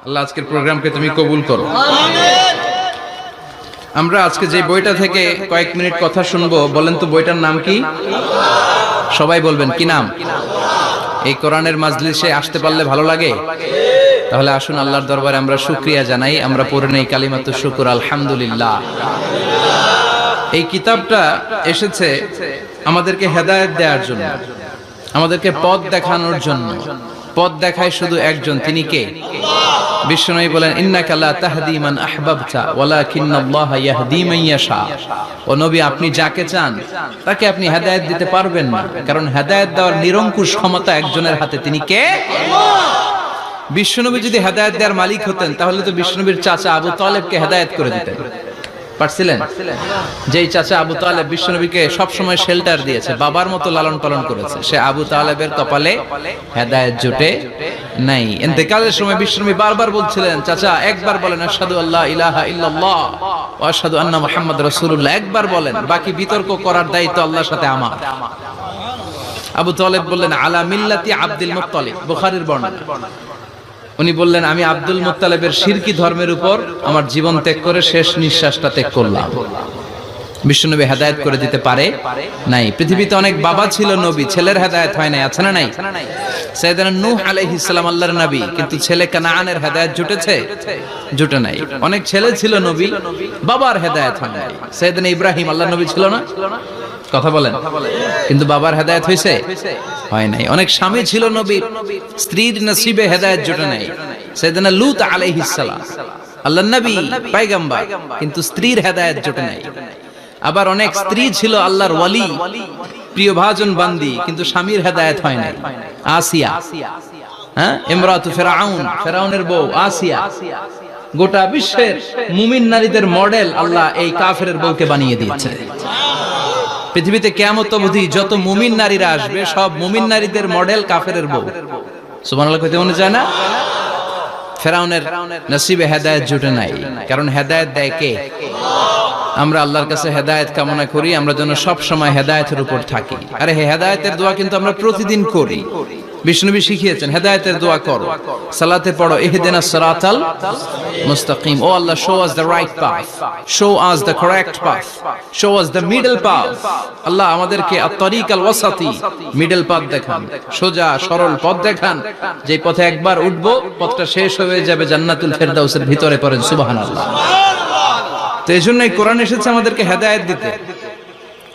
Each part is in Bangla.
আল্লাহ আজকের প্রোগ্রামকে তুমি কবুল করো। আমরা আজকে যে বইটা থেকে কয়েক মিনিট কথা শুনবো, বলেন তো বইটার নাম কি? সবাই বলবেন কি নাম? এই কোরআনের মাজলিসে আসতে পারলে ভালো লাগে? তাহলে আসুন আল্লাহর দরবারে আমরা শুকরিয়া জানাই। আমরা পড়ে নেই কালিমাতুশ শুকর, আলহামদুলিল্লাহ। এই কিতাবটা এসেছে আমাদেরকে হেদায়েত দেওয়ার জন্য, আমাদেরকে পথ দেখানোর জন্য। পথ দেখায় শুধু একজন, তিনি কে? বিশ্বনবী বলেন, ইন্নাকা লা তাহদি মান আহবাবতা ওয়ালাকিন্নাল্লাহা ইয়াহদি মান ইয়াশা। ও নবী, আপনি যাকে চান তাকে আপনি হেদায়েত দিতে পারবেন না, কারণ হেদায়েত দেওয়ার নিরঙ্কুশ ক্ষমতা একজনের হাতে, তিনি কে? বিশ্বনবী যদি হেদায়েত দেওয়ার মালিক হতেন, তাহলে তো বিশ্বনবীর চাচা আবু তালেবকে হেদায়েত করে দিতেন। পারছিলেন? যেই চাচা আবু তালেব বিশ্বনবীকে সবসময় শেল্টার দিয়েছে, বাবার মতো লালন পালন করেছে, সে আবু তালেবের কপালে হেদায়েত জুটে নাই। ইন্তেকালের সময় বিশ্বনবী বারবার বলছিলেন, চাচা একবার বলেন আশহাদু আল্লা ইলাহা ইল্লাল্লাহ ওয়া আশহাদু আন্না মুহাম্মাদুর রাসূলুল্লাহ, একবার বলেন, বাকি বিতর্ক করার দায়িত্ব আল্লাহর সাথে আমার। আবু তালেব বললেন, আলা মিল্লাতি আব্দুল মুত্তালিব, বুখারীর বর্ণনা। উনি বললেন, আমি আব্দুল মুত্তালিবের শিরকি ধর্মের উপর আমার জীবন ত্যাগ করে শেষ নিঃশ্বাসটা ত্যাগ করলাম। বিশ্বনবী হেদায়েত করে দিতে পারে নাই। পৃথিবীতে অনেক বাবা ছিল নবী, ছেলের হেদায়েত হয় নাই, আছে না নাই? সাইয়েদনা নূহ আলাইহিস সালাম আল্লাহর নবী, কিন্তু ছেলে কানানের হেদায়েত জুটেছে? জুটে নাই। অনেক ছেলে ছিল নবী, বাবার হেদায়েত হয় নাই। সাইয়েদনা ইব্রাহিম আল্লাহর নবী ছিল না? কথা বলেন। কিন্তু বাবার হেদায়েত হয়েছে? হয় নাই। অনেক স্বামী ছিল নবী, স্ত্রীর নসিবে হেদায়েত জুটে নাই। সাইয়েদনা লূত আলাইহিস সালাম আল্লাহর নবী, পয়গম্বর, কিন্তু স্ত্রীর হেদায়েত জুটে নাই। আবার অনেক স্ত্রী ছিল আল্লাহর ওয়ালি, প্রিয় ভাজন বান্দি, কিন্তু স্বামীর হেদায়েত হয় নাই। আসিয়া, হ্যাঁ, ইমরাতু ফিরাউন, ফিরাউনের বউ আসিয়া। গোটা বিশ্বের মুমিন নারীদের মডেল আল্লাহ এই কাফেরের বউকে বানিয়ে দিয়েছে। পৃথিবীতে কিয়ামত অবধি যত মুমিন নারীরা আসবে, সব মুমিন নারীদের মডেল কাফেরের বউ। সুবহানাল্লাহ কইতে মনে যায় না? ফিরাউনের নসিবে হেদায়েত জুটে নাই, কারণ হেদায়েত দেয় কে? আমরা আল্লাহর কাছে হেদায়েত কামনা করি, আমরা যেন সব সময় হেদায়েতের উপর থাকি। আরে হেদায়েতের দোয়া কিন্তু আমরা প্রতিদিন করি। বিষ্ণুবী শিখিয়েছেন, হেদায়েতের দোয়া করো, সালাতে পড়ো, ইহদিনাস সিরাতাল মুস্তাকিম। O Allah, show us the right path, show us the correct path, show us the middle path. Allah আমাদেরকে আত-তারিকাল ওয়াসাতি, মিডল পাথ দেখান, সোজা সরল পথ দেখান, যে পথে একবার উঠবো পথটা শেষ হয়ে যাবে জান্নাতুল ফেরদাউসের ভিতরে। পড়েন সুবহানাল্লাহ। তো এই জন্যই কোরআন এসেছে আমাদেরকে হেদায়েত দিতে।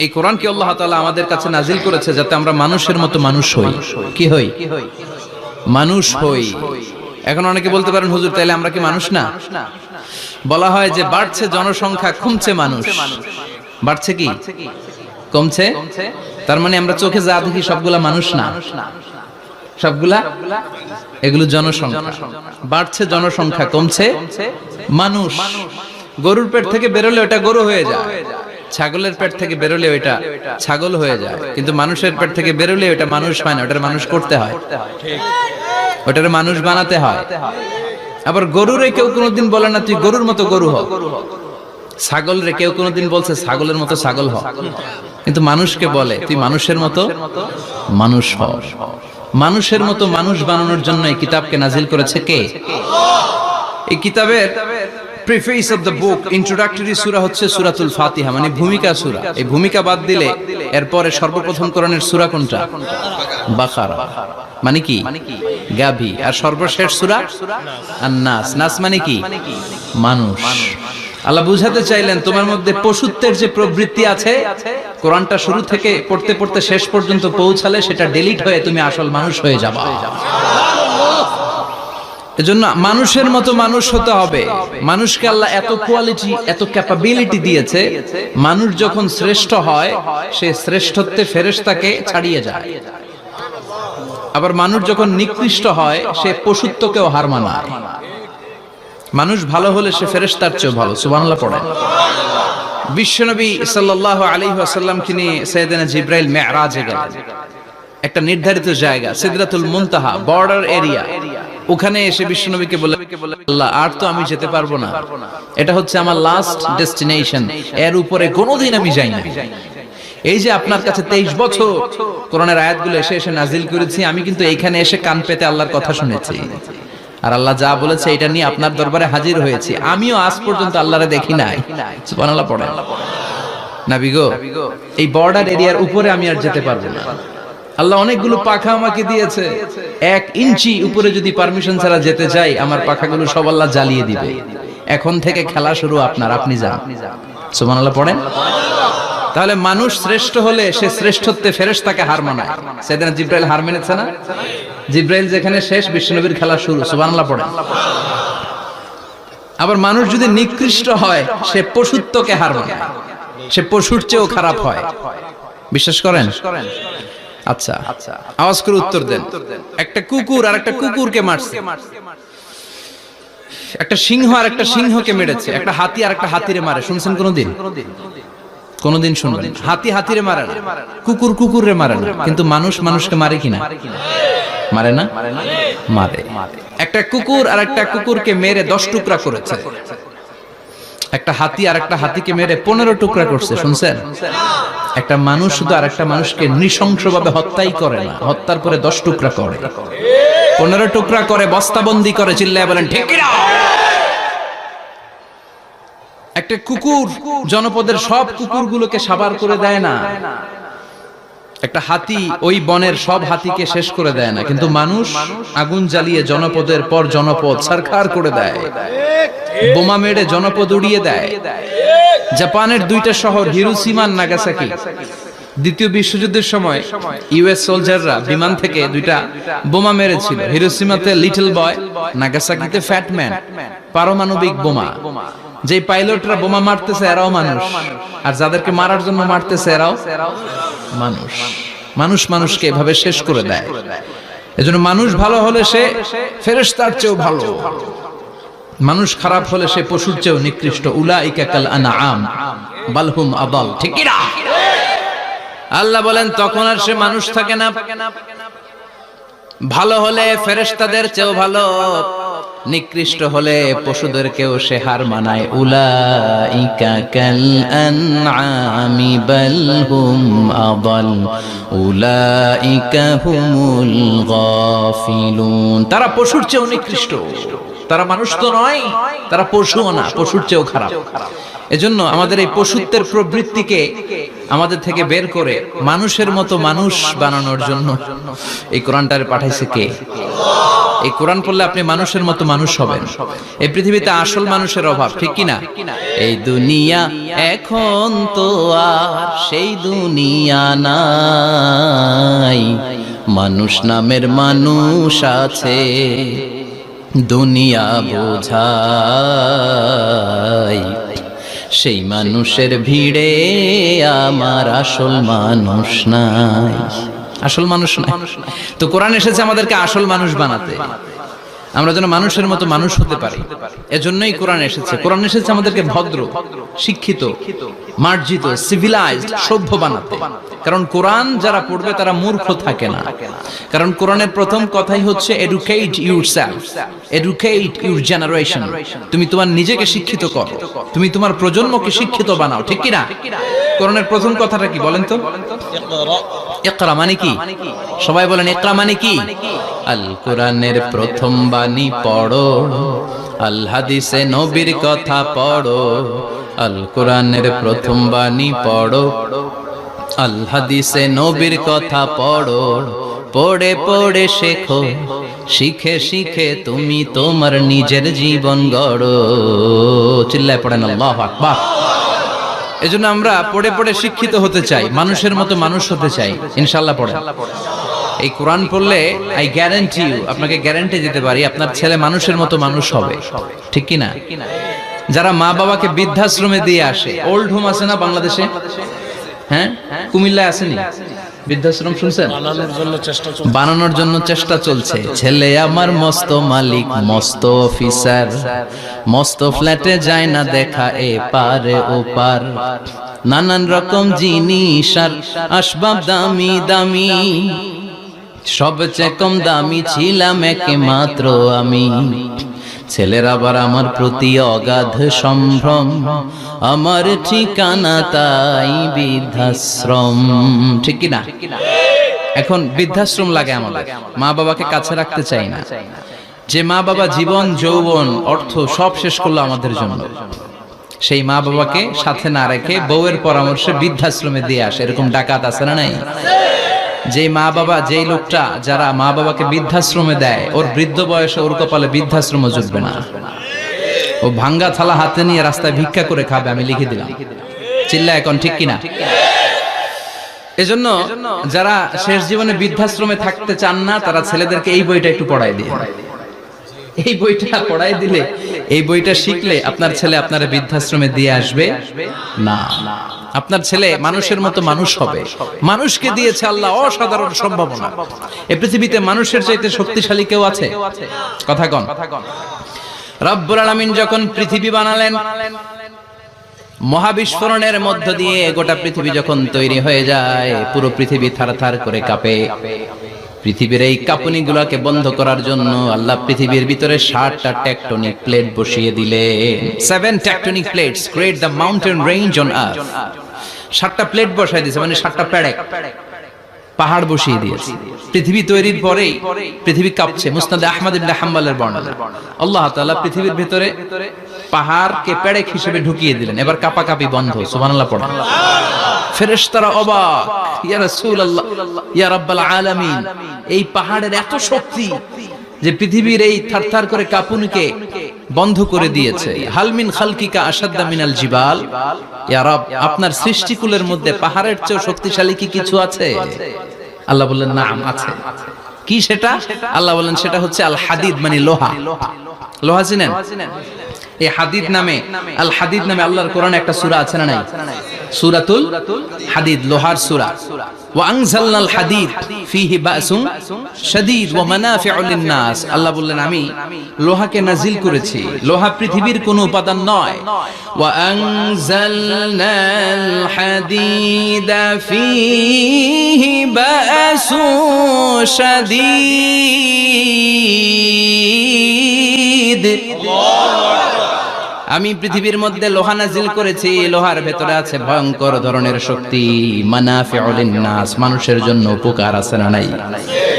এই কোরআনকে আল্লাহ তাআলা আমাদের কাছে নাজিল করেছে যাতে আমরা মানুষের মতো মানুষ হই। কি হই? মানুষ হই। এখন অনেকে বলতে পারেন, হুজুর তাইলে আমরা কি মানুষ না? বলা হয় যে বাড়ছে জনসংখ্যা, কমছে মানুষ। বাড়ছে কি কমছে? তার মানে আমরা চোখে যা দেখি সবগুলা মানুষ না, সবগুলা এগুলো জনসংখ্যা। বাড়ছে জনসংখ্যা, কমছে মানুষ। গরুর পেট থেকে বেরোলে ওটা গরু হয়ে যায়, ছাগলের পেট থেকে বেরোলে ওইটা ছাগল হয়ে যায়, কিন্তু মানুষের পেট থেকে বেরোলে ওটা মানুষ হয় না, ওটার মানুষ করতে হয়, ওটার মানুষ বানাতে হয়। আবার গরুরে কেউ কোনোদিন বলে না তুই গরুর মতো গরু হ, ছাগল রে কেউ কোনোদিন বলছে ছাগলের মতো ছাগল হ, কিন্তু মানুষকে বলে তুই মানুষের মতো মানুষ হ। মানুষের মতো মানুষ বানানোর জন্য এই কিতাবকে নাজিল করেছে কে? এই কিতাবের preface of the book, introductory সূরা হচ্ছে সূরাতুল ফাতিহা, মানে ভূমিকা সূরা। এই ভূমিকা বাদ দিলে এরপরে সর্বপ্রথম কোরআনের সূরা কোনটা? বাকারা, মানে কি? গাভী। আর সর্বশেষ সূরা আন-নাস। নাস মানে কি? মানুষ। আল্লাহ বুঝাতে চাইলেন তোমার মধ্যে পশুত্বের যে প্রবৃত্তি আছে, কোরআনটা শুরু থেকে পড়তে পড়তে শেষ পর্যন্ত পৌঁছালে সেটা ডিলিট হয়ে তুমি আসল মানুষ হয়ে যাবা। এজন্য মানুষের মতো মানুষ হতে হবে। মানুষকে আল্লাহ এত কোয়ালিটি, এত ক্যাপাবিলিটি দিয়েছে, মানুষ যখন শ্রেষ্ঠ হয় সে শ্রেষ্ঠত্বে ফেরেশতাকে ছাড়িয়ে যায়। আবার মানুষ যখন নিকৃষ্ট হয় সে পশুত্বকেও হার মানায়। মানুষ ভালো হলে সে ফেরেশতার চেয়ে ভালো। সুবহানাল্লাহ পড়েন। বিশ্বনবী সাল্লাল্লাহু আলাইহি ওয়াসাল্লামকে নিয়ে সাইয়েদনা জিবরাইল মিরাজে গেলেন। একটা নির্ধারিত জায়গা, সিদরাতুল মুনতাহা, বর্ডার এরিয়া। ওখানে এসে বিশ্বনবীকে বলে, আল্লাহ আর তো আমি যেতে পারবো না, এটা হচ্ছে আমার লাস্ট ডেস্টিনেশন, এর উপরে কোনোদিন আমি যাই না। এই যে আপনার কাছে 23 বছর কোরআনের আয়াতগুলো এসে এসে নাজিল করেছি, আমি কিন্তু এইখানে এসে কান পেতে আল্লাহর কথা শুনেছি। আর আল্লাহ যা বলেছে এটা নিয়ে আপনার দরবারে হাজির হয়েছি, আমিও আজ পর্যন্ত আল্লাহরে দেখি নাই। সুবহানাল্লাহ পড়েন। নবী গো, এই বর্ডার এরিয়ার উপরে আমি আর যেতে পারবো না। আল্লাহ অনেকগুলো পাখা আমাকে দিয়েছে, 1 ইঞ্চি উপরে যদি পারমিশন ছাড়া যেতে যাই আমার পাখাগুলো সব আল্লাহ জ্বালিয়ে দিবে। এখন থেকে খেলা শুরু আপনার, আপনি যান। সুবহানাল্লাহ পড়েন। তাহলে মানুষ শ্রেষ্ঠ হলে সে শ্রেষ্ঠত্বে ফেরেশতাকে হার মানায়। সেদিন জিব্রাইল হার মেনেছে না? জিব্রাইল যেখানে শেষ, বিশ্বনবীর খেলা শুরু। সুবহানাল্লাহ পড়েন। আবার মানুষ যদি নিকৃষ্ট হয় সে পশুত্বকে হার মানায়, সে পশুর চেয়েও খারাপ হয়। বিশ্বাস করেন? আচ্ছা, আওয়াজ করে উত্তর দেন। একটা কুকুর আর একটা কুকুরকে মারছে, একটা সিংহ আর একটা সিংহকে মেরেছে, একটা হাতি আর একটা হাতিরে মারে। শুনছেন কোনদিন? কোনদিন শুনবেন? হাতি হাতিরে মারে না, কুকুর কুকুরে মারে না, কিন্তু মানুষ মানুষকে মারে কিনা? মারে না? মারে। একটা কুকুর আর একটা কুকুরকে মেরে 10 টুকরা করেছে, একটা হাতি আর একটা হাতিকে মেরে 15 টুকরা করছে। শুনছেন? একটা মানুষ শুধু আর একটা মানুষকে নৃশংসভাবে হত্যাই করে না, হত্যার পরে 10 টুকরা করে, 15 টুকরা করে, বস্তাবন্দি করে। চিল্লায় বলেন ঠিক কিনা? একটা কুকুর জনপদের সব কুকুরগুলোকে সাবার করে দেয় না, একটা হাতি ওই বনের সব হাতিকে শেষ করে দেয় না, কিন্তু মানুষ আগুন জ্বালিয়ে জনপদের পর জনপদ ছারখার করে দেয়, বোমা মেরে জনপদ উড়িয়ে দেয়। জাপানের 2টা শহর হিরোশিমা আর নাগাসাকি, দ্বিতীয় বিশ্বযুদ্ধের সময় ইউএস সোলজাররা বিমান থেকে 2টা বোমা মেরেছিল। হিরোশিমাতে লিটল বয়, নাগাসাকিতে ফ্যাট ম্যান। পারমাণবিক বোমা। যে পাইলটরা বোমা মারতেছে এরাও মানুষ, আর যাদেরকে মারার জন্য মারতেছে এরাও মানুষ। মানুষ মানুষকে এভাবে শেষ করে দেয়। এজন্য মানুষ ভালো হলে সে ফেরেশতার চেয়েও ভালো, মানুষ খারাপ হলে সে পশুর চেয়েও নিকৃষ্ট। উলাইকা কাল আনআম বাল হুম আদাল। ঠিক কি না? আল্লাহ বলেন তখন আর সে মানুষ থাকে না। ভালো হলে ফেরেশতাদের চেয়েও ভালো, নিকৃষ্ট হলে পশুদেরকেও সে হার মানায়। উলাইকা কাল আনআমি বাল হুম আদাল উলাইকা হুমুল গাফিলুন। তারা পশুর চেয়েও নিকৃষ্ট, তারা মানুষ তো নয়, তারা পশুও না, পশুর চেয়েও খারাপ। এজন্য আমাদের এই পশুত্বের প্রবৃত্তিকে আমাদের থেকে বের করে মানুষের মতো মানুষ বানানোর জন্য এই কোরআনটারে পাঠাইছে কে? এই কোরআন পড়লে আপনি মানুষের মতো মানুষ হবেন। এই পৃথিবীতে আসল মানুষের অভাব, ঠিক কি না? এই দুনিয়া এখন তো আর সেই দুনিয়া নাই, মানুষ নামের মানুষ আছে, দুনিয়া বোঝাই। সেই মানুষের ভিড়ে আমার আসল মানুষ নাই, আসল মানুষ নাই। তো কোরআন এসেছে আমাদেরকে আসল মানুষ বানাতে, আমরা যেন মানুষের মতো মানুষ হতে পারি। এজন্যই কোরআন এসেছে। কোরআন এসেছে আমাদেরকে ভদ্র, শিক্ষিত, মার্জিত, সিভিলাইজড, সভ্য বানাতে। কারণ কোরআন যারা পড়বে তারা মূর্খ থাকে না। কারণ কোরআনের প্রথম কথাই হচ্ছে educate yourself, educate your generation. তুমি তোমার নিজেকে শিক্ষিত করো, তুমি তোমার প্রজন্মকে শিক্ষিত বানাও। ঠিক কি না? কোরআনের প্রথম কথাটা কি বলেন তো? ইকরা মানে কি? সবাই বলেন ইকরা মানে কি? আল কোরআনের প্রথম বাণী পড়ো, আল হাদিসে নবীর কথা পড়ো। আল কোরআনের প্রথম বাণী পড়ো, আল হাদিসে নবীর কথা পড়ো। পড়ে পড়ে শেখো, শিখে শিখে তুমি তোমার নিজের জীবন গড়ো। চিল্লায় পড়েন আল্লাহু আকবার। এজন্য আমরা পড়ে পড়ে শিক্ষিত হতে চাই, মানুষের মতো মানুষ হতে চাই। ইনশাআল্লাহ পড়েন। এই কোরআন পড়লে আই গ্যারান্টি ইউ, আপনাকে গ্যারান্টি দিতে পারি আপনার ছেলে মানুষের মতো মানুষ হবে। ঠিক কি না? যারা মা বাবাকে বৃদ্ধাশ্রমে দিয়ে আসে, ওল্ড হোম আছে না বাংলাদেশে? হ্যাঁ, কুমিল্লায় আসেনি বৃদ্ধাশ্রম? শুনছেন? বানানোর জন্য চেষ্টা চলছে। ছেলে আমার মস্ত মালিক, মস্ত অফিসার, মস্ত ফ্ল্যাটে যায় না দেখা এ পারে ও পার। নানান রকম জিনিস আর আসবাব দামি দামি, সবচেয়ে কম দামি ছিলাম একমাত্র আমি। ছেলের আবার আমার প্রতি অগাধ সম্ভ্রম, আমার ঠিকানা তাই বৃদ্ধাশ্রম। ঠিক কি না? এখন বৃদ্ধাশ্রম লাগে আমাদের, মা বাবাকে কাছে রাখতে চাই না। যে মা বাবা জীবন যৌবন অর্থ সব শেষ করলো আমাদের জন্য, সেই মা বাবাকে সাথে না রেখে বউয়ের পরামর্শে বৃদ্ধাশ্রমে দিয়ে আসে, এরকম ডাকাত আছে না নাই? যে মা বাবা, যেই লোকটা যারা মা বাবাকে বৃদ্ধাশ্রমে দেয়, ওর বৃদ্ধ বয়সে ওর কপালে বৃদ্ধাশ্রম জুটবে না। ও ভাঙ্গা থালা হাতে নিয়ে রাস্তায় ভিক্ষা করে খাবে, আমি লিখে দিলাম। চিল্লা এখন ঠিক কিনা? এজন্য যারা শেষ জীবনে বৃদ্ধাশ্রমে থাকতে চান না, তারা ছেলেদেরকে এই বইটা একটু পড়াই দিয়ে, এই বইটা পড়াই দিলে, এই বইটা শিখলে আপনার ছেলে আপনার বৃদ্ধাশ্রমে দিয়ে আসবে না। আপনার ছেলে মানুষের মতো মানুষ হবে। মানুষকে দিয়েছে আল্লাহ অসাধারণ সম্ভাবনা। এই পৃথিবীতে মানুষের চাইতে শক্তিশালী কেউ আছে? কথা কন। রব্বুল আলামিন যখন পৃথিবী বানালেন, মহাবিস্ফোরণের মধ্য দিয়ে গোটা পৃথিবী যখন তৈরি হয়ে যায়, পুরো পৃথিবী থারথার করে কাঁপে। পৃথিবীর এই কাঁপুনিগুলোকে বন্ধ করার জন্য আল্লাহ পৃথিবীর ভিতরে 7টা টেকটনিক প্লেট বসিয়ে দিলেন। 7 tectonic plates create the mountain range on Earth. 7টা প্লেট বসাই দিয়েছে, মানে 7টা পেড়েক, পাহাড় বসিয়ে দিয়েছে। পৃথিবী তৈরির পরেই পৃথিবী কাঁপছে। মুসনাদ আহমদ ইবনে হাম্বলের বর্ণনা, আল্লাহ তাআলা পৃথিবীর ভিতরে পাহাড়কে পেড়েক হিসেবে ঢুকিয়ে দিলেন। এবার কাঁপাকাঁপি বন্ধ। সুবহানাল্লাহ পড়েন। ফেরেশতারা অবাক, ইয়া রাসূলুল্লাহ, ইয়া রাব্বাল আলামিন, এই পাহাড়ের এত শক্তি যে পৃথিবীর এই থারথার করে কাঁপুনিকে বন্ধ করে দিয়েছে। হাল মিন খালকিকা আশাদ্দা মিনাল জিবাল, ইয়া রব, আপনার সৃষ্টিকুলের মধ্যে পাহাড়ের চেয়ে শক্তিশালী কি কিছু আছে? আল্লাহ বললেন নাম আছে। কি সেটা? আল্লাহ বললেন সেটা হচ্ছে আল হাদিদ, মানে লোহা। লোহা চিনেন? এই হাদিদ নামে, আল হাদিদ নামে আল্লাহর কোরআনে একটা সূরা আছে না নাই? সূরাতুল হাদিদ, লোহার সূরা। ওয়া আনজালনাল হাদিদ ফীহি বাসুন শাদীদ ওয়া মানাফিউ লিন-নাস। আল্লাহ বললেন আমি লোহাকে নাজিল করেছি। লোহা পৃথিবীর কোনো উপাদান নয়। ওয়া আনজালনাল হাদিদা ফীহি বাসুন শাদীদ। আমি পৃথিবীর মধ্যে লোহা নাজিল করেছি। লোহার ভেতরে আছে ভয়ঙ্কর ধরনের শক্তি। মানাফিউ লিন-নাস, মানুষের জন্য উপকার আছে না নাই?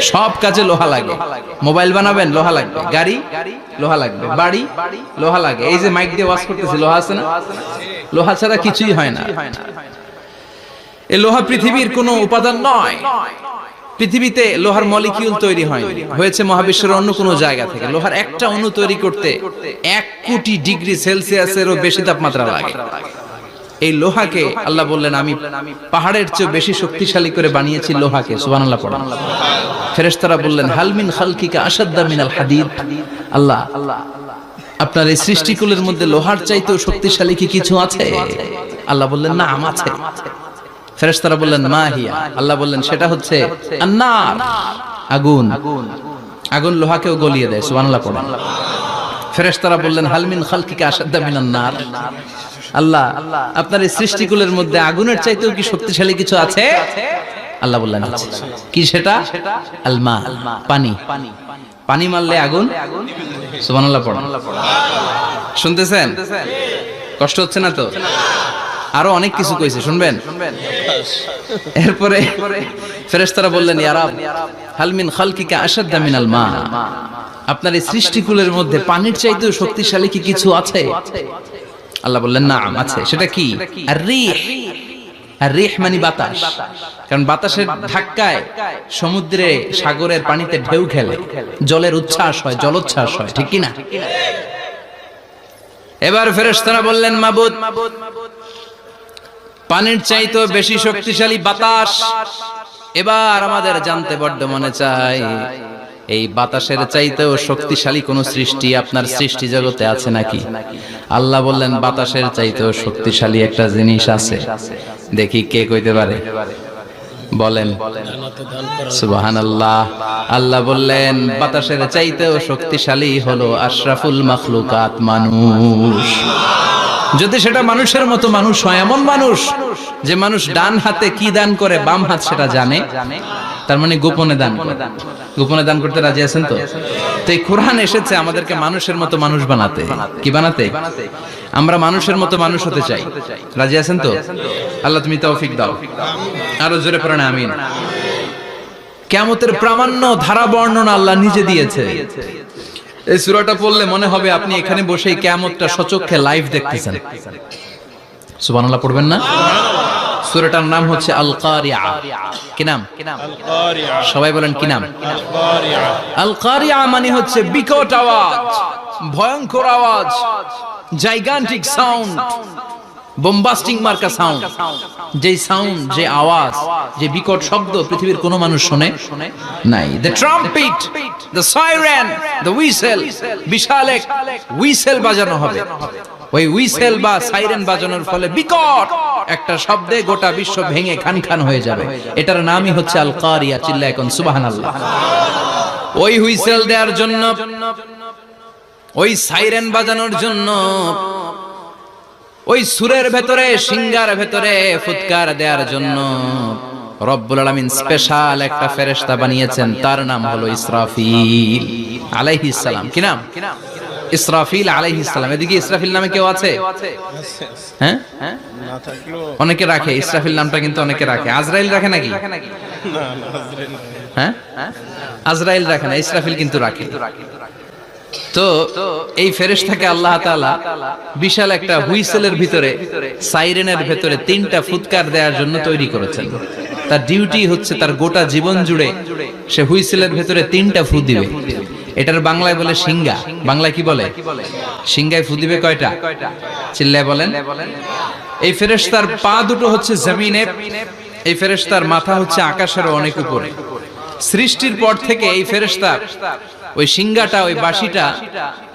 সব কাজে লোহা লাগে। মোবাইল বানাবেন, লোহা লাগবে। গাড়ি, লোহা লাগবে। বাড়ি, লোহা লাগে। এই যে মাইক দিয়ে ওয়াজ করতেছি, লোহা আছে না? লোহা ছাড়া কিছুই হয় না। এই লোহা পৃথিবীর কোনো উপাদান নয়। পৃথিবীতে লোহার মলিকিউল তৈরি হয়নি, হয়েছে মহাবিশ্বের অন্য কোনো জায়গা থেকে। লোহার একটা অণু তৈরি করতে 1 কোটি ডিগ্রি সেলসিয়াসেরও বেশি তাপমাত্রা লাগে। এই লোহাকে আল্লাহ বললেন আমি পাহাড়ের চেয়ে বেশি শক্তিশালী করে বানিয়েছি লোহাকে। সুবহানাল্লাহ পড়েন। ফেরেশতারা বললেন হাল মিন খালকিকা আশাদ্দা মিনাল হাদিদ। আল্লাহ, আপনার এই সৃষ্টিকুলের মধ্যে লোহার চাইতেও শক্তিশালী কি কিছু আছে? আল্লাহ বললেন না, আছে। ফেরেশতারা বললেন মা হিয়া। আল্লাহ বললেন সেটা হচ্ছে আন-নার, আগুন। আগুন লোহাকেও গলিয়ে দেয়। সুবহানাল্লাহ পড়েন। ফেরেশতারা বললেন হাল মিন খালকিকা আশাদ্দা মিনান নার। আল্লাহ, আপনার এই সৃষ্টিকুলের মধ্যে আগুনের চাইতেও কি শক্তিশালী কিছু আছে? আল্লাহ বললেন আছে। কি সেটা? আল মা, পানি। পানি মারলে আগুন। সুবহানাল্লাহ পড়েন। শুনতেছেন? কষ্ট হচ্ছে না তো? আরো অনেক কিছু কইছে, শুনবেন? এরপরে ফেরেশতারা বললেন ইয়া রাব, হাল মিন খালকিকা আশাদ্দা মিনাল মা, আপনার এই সৃষ্টিকুলের মধ্যে পানির চাইতেও শক্তিশালী কি কিছু আছে? আল্লাহ বললেন নাম, আছে। সেটা কি? আর-রিহ। আর-রিহ মানে বাতাস। কারণ বাতাসের ধাক্কায় সমুদ্রে, সাগরের পানিতে ঢেউ খেলে, জলের উচ্ছ্বাস হয়, জলোচ্ছ্বাস হয়, ঠিক কি না? এবার ফেরেশতারা বললেন মাবুদ, পানির চাইতেও বেশি শক্তিশালী বাতাস। এবার আমাদের জানতে বড্ড মনে চায়, এই বাতাসের চাইতেও শক্তিশালী কোন সৃষ্টি আপনার সৃষ্টি জগতে আছে নাকি? আল্লাহ বললেন বাতাসের চাইতেও শক্তিশালী একটা জিনিস আছে। দেখি কে কইতে পারে, বলেন। সুবহানাল্লাহ। আল্লাহ বললেন বাতাসের চাইতেও শক্তিশালী হলো আশরাফুল মাখলুকাত, মানুষ। যদি সেটা মানুষের মতো মানুষ হয়, এমন মানুষ যে মানুষ ডান হাতে কি দান করে বাম হাত সেটা জানে, তার মানে গোপনে দান করে। গোপনে দান করতে রাজি আছেন তো? তো এই কোরআন এসেছে আমাদেরকে মানুষের মতো মানুষ বানাতে। কি বানাতে? আমরা মানুষের মতো মানুষ হতে চাই। রাজি আছেন তো? আল্লাহ তুমি তৌফিক দাও। আরো জোরে পড়েন আমিন। কিয়ামতের প্রামাণ্য ধারা বর্ণনা আল্লাহ নিজে দিয়েছে। এই সূরাটা পড়লে মনে হবে আপনি এখানে বসেই কিয়ামতটা সচক্ষে লাইভ দেখতেছেন। সুবহানাল্লাহ পড়বেন না? সূরাটার নাম হচ্ছে আল কারিআ। কি নাম? আল কারিআ। সবাই বলেন কি নাম? আল কারিআ। আল কারিআ মানে হচ্ছে বিকট আওয়াজ, ভয়ঙ্কর আওয়াজ, জাইগান্টিক সাউন্ড, বোম্বাস্টিং মার্কা সাউন্ড। যে সাউন্ড, যে আওয়াজ, যে বিকট শব্দ পৃথিবীর কোনো মানুষ শুনে নাই। The trumpet, the siren, the whistle, বিশাল এক হুইসেল বাজানো হবে। ওই হুইসেল বা সাইরেন বাজানোর ফলে বিকট একটা শব্দে গোটা বিশ্ব ভেঙে খান খান হয়ে যাবে। এটার নামই হচ্ছে আল কারিয়া। চিল্লায় এখন সুবহানাল্লাহ। ওই হুইসেল দেওয়ার জন্য, ওই সাইরেন বাজানোর জন্য, ওই সুরের ভেতরে, সিঙ্গার ভেতরে ফুৎকার দেওয়ার জন্য রব্বুল আলামিন স্পেশাল একটা ফেরেশতা বানিয়েছেন। তার নাম হলো ইসরাফিল আলাইহিস সালাম। কি নাম? ইসরাফিল আলাইহিস সালাম। এদিকে ইসরাফিল নামে কেউ আছে? হ্যাঁ, না থাকলো অনেকে রাখে ইসরাফিল নামটা, কিন্তু অনেকে রাখে। আজরাইল রাখে নাকি? না আজরাইল। হ্যাঁ, আজরাইল রাখে না, ইসরাফিল কিন্তু রাখে। তো এই ফেরেশতাকে আল্লাহ তাআলা বিশাল একটা হুইসেলের ভিতরে, সাইরেনের ভিতরে 3টা ফুৎকার দেওয়ার জন্য তৈরি করেছেন। তার ডিউটি হচ্ছে তার গোটা জীবন জুড়ে সে হুইসেলের ভিতরে 3টা ফু দিবে। এটার বাংলায় বলে সিঙ্গা। বাংলায় কি বলে? সিঙ্গায় ফু দিবে কয়টা? চিল্লায় বলেন। এই ফেরেশতার পা দুটো হচ্ছে জমিনে, এই ফেরেশতার মাথা হচ্ছে আকাশের অনেক উপরে। সৃষ্টির পর থেকে এই ফেরেশতা ওই সিঙ্গাটা, ওই বাঁশিটা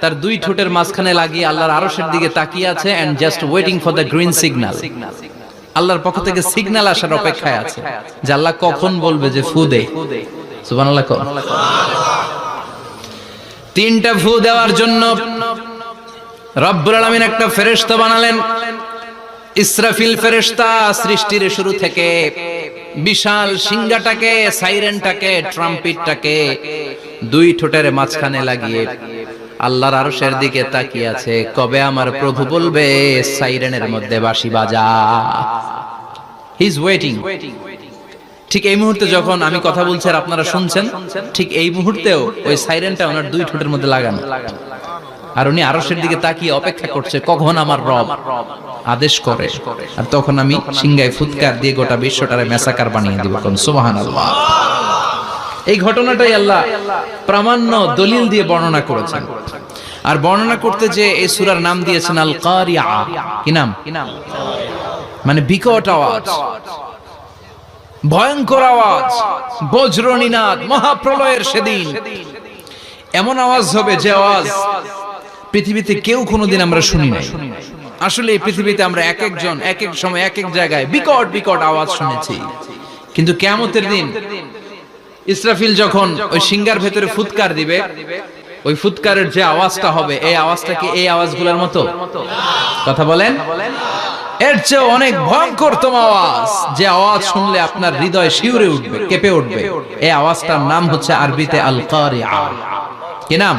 তার 2 ঠোঁটের মাঝখানে লাগিয়ে আল্লাহর আরশের দিকে তাকিয়ে আছে and just waiting for the green signal. আল্লাহর পক্ষ থেকে সিগন্যাল আসার অপেক্ষায় আছে যে আল্লাহ কখন বলবে যে ফু দে। সুবহানাল্লাহ। 3টা ফু দেওয়ার জন্য রব্বুল আলামিন একটা ফেরেশতা বানালেন। ইসরাফিল ফেরেশতা সৃষ্টির শুরু থেকে বিশাল সিঙ্গাটাকে, সাইরেনটাকে, ট্রাম্পেটটাকে 2 ঠোঁটের মাঝখানে লাগিয়ে আল্লাহর আরশের দিকে তাকিয়ে আছে, কবে আমার প্রভু বলবে সাইরেনের মধ্যে বাঁশি বাজা। He is waiting. ঠিক এই মুহূর্তে যখন আমি কথা বলছি আর আপনারা শুনছেন, ঠিক এই মুহূর্তেও ওই সাইরেনটা ওনার 2 ঠোঁটের মধ্যে লাগানো, আর উনি আরশের দিকে তাকিয়ে অপেক্ষা করছে কখন আমার রব আদেশ করে, আর তখন আমি সিঙ্গায় ফুৎকার দিয়ে গোটা বিশ্বটারে মেসাকার বানিয়ে দিব। কোন সুবহানাল্লাহ। এই ঘটনাটাই আল্লাহ প্রামাণ্য দলিল দিয়ে বর্ণনা করেছেন। আর বর্ণনা করতে যে এই সূরার নাম দিয়েছেন আল কারিআ। কি নাম? মানে বিকট আওয়াজ, ভয়ঙ্কর আওয়াজ, বজ্রনিনাদ, মহাপ্রলয়ের সেদিন এমন আওয়াজ হবে যে আওয়াজ পৃথিবীতে কেউ কোনোদিন আমরা শুনি নাই। আসলে এই পৃথিবীতে আমরা এক একজন এক এক সময় এক এক জায়গায় বিকট বিকট আওয়াজ শুনেছি, কিন্তু কিয়ামতের দিন ইসরাফিল যখন ওই সিঙ্গার ভেতরে ফুৎকার দিবে, ওই ফুৎকারের যে আওয়াজটা হবে, এই আওয়াজটা কি এই আওয়াজগুলোর মতো? কথা বলেন। এর চেয়ে অনেক ভয়ঙ্করতম আওয়াজ, যে আওয়াজ শুনলে আপনার হৃদয় শিউরে উঠবে, কেঁপে উঠবে। এই আওয়াজটার নাম হচ্ছে আরবিতে আল কারিআ। কি নাম?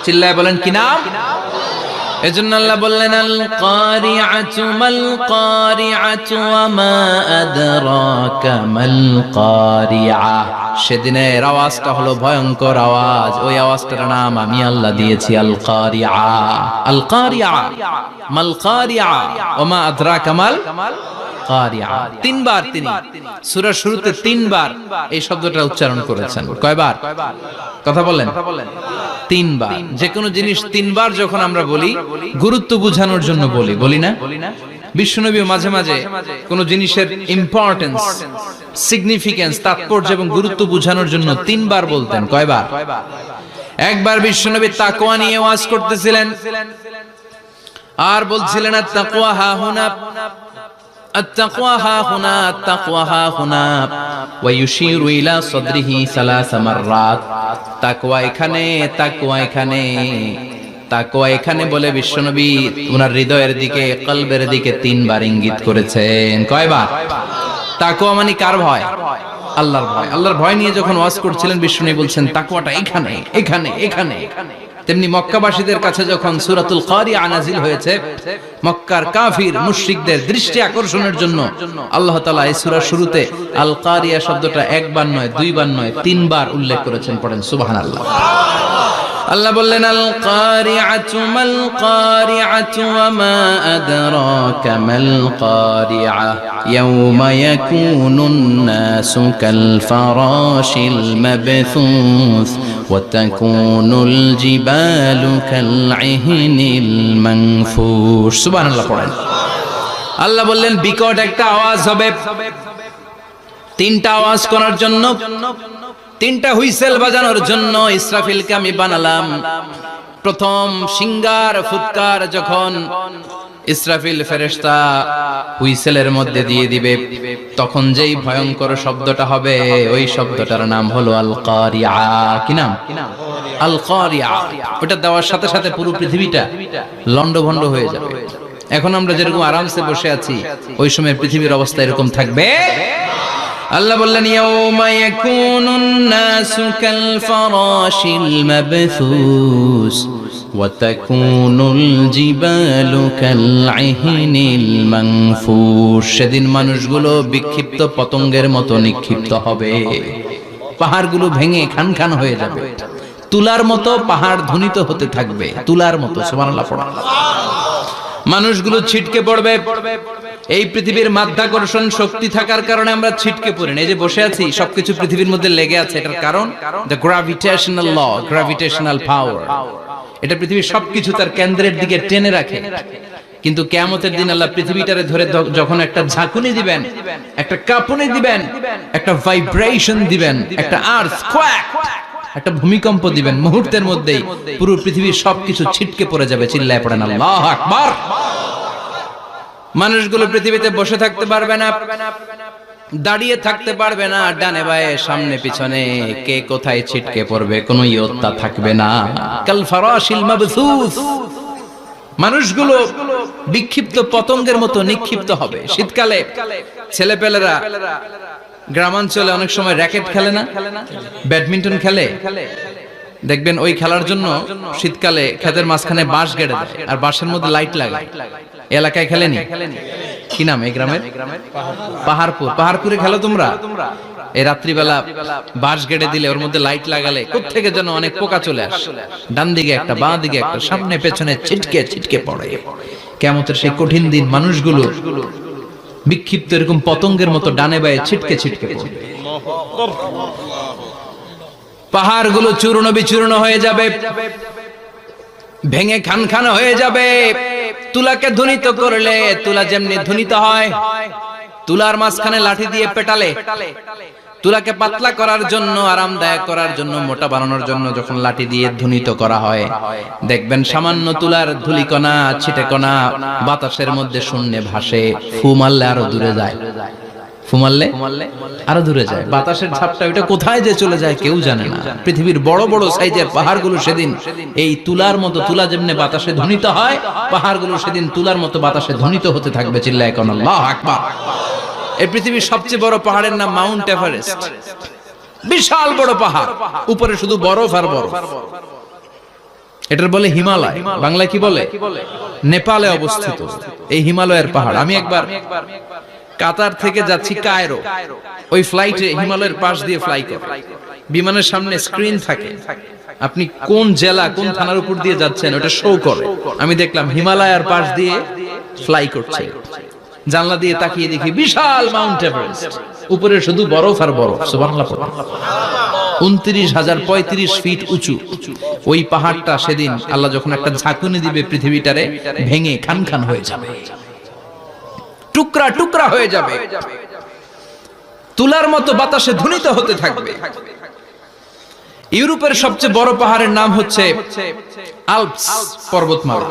চিল্লায় বলেন কি নাম? এজন্য আল্লাহ বললেন আল কারিআতু মাল কারিআতু ওয়া মা আদরাকা মাল কারিআ। সেদিনের আওয়াজটা হলো ভয়ঙ্কর আওয়াজ। ওই আওয়াজটার নাম আমি আল্লাহ দিয়েছি আল কারিআ। আল কারিআ মাল কারিআ ওয়া মা আদরাকা মাল কারিআ। 3 বার তিনি সূরার শুরুতে 3 বার এই শব্দটা উচ্চারণ করেছেন। কয়বার? কথা বলেন। 3 বার। যে কোনো জিনিস 3 বার যখন আমরা বলি, গুরুত্ব বোঝানোর জন্য বলি, বলি না? বিশ্বনবী মাঝে মাঝে কোন জিনিসের ইম্পর্টেন্স, সিগনিফিকেন্স, তাৎপর্য এবং গুরুত্ব বোঝানোর জন্য 3 বার বলতেন। কয়বার? একবার বিশ্বনবী তাকওয়া নিয়ে ওয়াজ করতেছিলেন আর বলছিলেন আত-তাকওয়া হা হুনা, التقوى ها هنا، التقوى ها هنا، ويشير إلى صدره 3 مرات। তাকওয়া এখানে, তাকওয়া এখানে, তাকওয়া এখানে বলে বিশ্বনবী ওনার হৃদয়ের দিকে, কলবের দিকে 3 বার ইঙ্গিত করেছেন। কয়বার? তাকওয়া মানে কার ভয়? আল্লাহর ভয়। আল্লাহর ভয় নিয়ে যখন ওয়াজ করছিলেন বিশ্বনবী বলছেন তাকওয়াটা এখানে, এখানে, এখানে। তেমনি মক্কাবাসীদের কাছে যখন সূরাতুল কারিআ নাযিল হয়েছে, মক্কার কাফির মুশরিকদের দৃষ্টি আকর্ষণের জন্য আল্লাহ তাআলা এই সূরার শুরুতে আল কারিআ শব্দটা 1 বার নয়, 2 বার নয়, 3 বার উল্লেখ করেছেন। পড়েন সুবহানাল্লাহ। আল্লাহ বললেন আল কারিআতু মাল কারিআতু ওয়া মা আদরাকা মাল কারিআ ইয়াওমা ইয়াকুনুন নাসু কাল ফারাশিল মাবথুস ওয়া তাকুনুল জিবালু কাল ইহনিল মানফুশ। সুবহানাল্লাহ পড়েন। আল্লাহ বললেন বিকট একটা আওয়াজ হবে, তিনটা আওয়াজ করার জন্য, তিনটা হুইসেল বাজানোর জন্য ইসরাফিলকে আমি বানালাম। প্রথম সিঙ্গার ফুৎকার যখন ইসরাফিল ফেরেশতা হুইসেলের মধ্যে দিয়ে দিবে, তখন যেই ভয়ঙ্কর শব্দটা হবে ওই শব্দটার নাম হলো আল কারিআ। কি নাম? আল কারিআ। ওটা দেওয়ার সাথে সাথে পুরো পৃথিবীটা লন্ডভন্ড হয়ে যাবে। এখন আমরা যেরকম আরামসে বসে আছি, ওই সময় পৃথিবীর অবস্থা এরকম থাকবে। আল্লাহ বললেন ইয়াউমা ইয়াকুনুন নাসু কাল ফারাশিল মাবথুস ওয়া তাকুনুল জিবালু কাল ইহনিল মানফুশ। সেদিন মানুষগুলো বিক্ষিপ্ত পতঙ্গের মতো নিক্ষিপ্ত হবে, পাহাড়গুলো ভেঙে খান খান হয়ে যাবে, তুলার মতো পাহাড় ধ্বনিত হতে থাকবে, তুলার মতো। সুবহানাল্লাহ পড়া। মানুষগুলো ছিটকে পড়বে। এই পৃথিবীর মাধ্যাকর্ষণ শক্তি থাকার কারণে আমরা ছিটকে পড়ি না। এই যে বসে আছি, সবকিছু পৃথিবীর মধ্যে লেগে আছে। এটার কারণ দ্য গ্র্যাভিটেশনাল ল, গ্র্যাভিটেশনাল পাওয়ার। এটা পৃথিবীর সবকিছু তার কেন্দ্রের দিকে টেনে রাখে। কিন্তু কিয়ামতের দিন আল্লাহ পৃথিবীটারে ধরে যখন একটা ঝাঁকুনি দিবেন, একটা কাঁপুনি দিবেন, একটা ভাইব্রেশন দিবেন, একটা আর্থকোয়েক, একটা ভূমিকম্প দিবেন, মুহূর্তের মধ্যেই পুরো পৃথিবীর সবকিছু ছিটকে পড়ে যাবে। চিল্লায় পড়েন আল্লাহু আকবার। মানুষগুলো পৃথিবীতে বসে থাকতে পারবে না, দাঁড়িয়ে থাকতে পারবে না, ডানে বায়ে সামনে পিছনে কে কোথায় ছিটকে পড়বে কোনো ইয়ত্তা থাকবে না। কাল ফারাশিল মাবথুস। মানুষগুলো বিক্ষিপ্ত পতঙ্গের মতো নিক্ষিপ্ত হবে। শীতকালে ছেলেপেলেরা গ্রামাঞ্চলে অনেক সময় র্যাকেট খেলে না, ব্যাডমিন্টন খেলে। দেখবেন ওই খেলার জন্য শীতকালে ক্ষেতের মাঝখানে বাঁশ গেড়ে দেয়, আর বাঁশের মধ্যে লাইট লাগায়। এলাকায় খেলেনি? কি নাম এই গ্রামের? পাহাড়পুর। পাহাড়পুরে খেলো তোমরা? এই রাত্রিবেলা বাঁশ গেড়ে দিলে ওর মধ্যে লাইট লাগালে কোত্থেকে যেন অনেক পোকা চলে আসে, ডান দিকে একটা, বাঁ দিকে একটা, সামনে পেছনে ছিটকে ছিটকে পড়ে। কিয়ামতের সেই কঠিন দিন মানুষগুলো বিক্ষিপ্ত এরকম পতঙ্গের মতো ডানে বায়ে ছিটকে ছিটকে পড়বে। পাহাড়গুলো চূর্ণ বিচূর্ণ হয়ে যাবে, ভেঙে খান খান হয়ে যাবে। তুলাকে ধ্বনিত করলে তুলা যেমনি ধ্বনিত হয়, তুলার মাঝখানে লাঠি দিয়ে পেটালে, তুলাকে পাতলা করার জন্য, আরামদায়ক করার জন্য, মোটা বানানোর জন্য যখন লাঠি দিয়ে ধ্বনিত করা হয়, দেখবেন সামান্য তুলার ধুলিকণা, ছিটেকণা বাতাসের মধ্যে শূন্যে ভাসে। ফু মারলে আরো দূরে যায়, ফু মারলে আরো দূরে যায়। বাতাসের ঝাপটা ওইটা কোথায় যে চলে যায় কেউ জানে না। পৃথিবীর বড় বড় সাইজের পাহাড়গুলো সেদিন এই তুলার মতো, তুলা যেমনি বাতাসে ধ্বনিত হয়, পাহাড়গুলো সেদিন তুলার মতো বাতাসে ধ্বনিত হতে থাকবে। চিল্লায় কোন আল্লাহু আকবার। এই পৃথিবীর সবচেয়ে বড় পাহাড়ের নাম মাউন্ট এভারেস্ট। বিশাল বড় পাহাড়, উপরে শুধু বরফ আর বরফ। এটার বলে হিমালয়। বাংলায় কি বলে? নেপালে অবস্থিত এই হিমালয়ের পাহাড়। আমি একবার কাতার থেকে যাচ্ছি কায়রো, ওই ফ্লাইটে হিমালয়ের পাশ দিয়ে ফ্লাই করে। বিমানের সামনে স্ক্রিন থাকে, আপনি কোন জেলা কোন থানার উপর দিয়ে যাচ্ছেন ওটা শো করে। আমি দেখলাম হিমালয়ের পাশ দিয়ে ফ্লাই করছে। জানলা দিয়ে তাকিয়ে দেখি বিশাল মাউন্ট এভারেস্ট, উপরে শুধু বরফ আর বরফ। সুবহানাল্লাহ। 29,035 ফিট উঁচু ওই পাহাড়টা সেদিন আল্লাহ যখন একটা ঝাঁকুনি দিবে, পৃথিবীটারে ভেঙে খান খান হয়ে যাবে, টুকরা টুকরা হয়ে যাবে, তুলার মতো বাতাসে ধ্বনিত হতে থাকবে। ইউরোপের সবচেয়ে বড় পাহাড়ের নাম হচ্ছে আল্পস পর্বতমালা।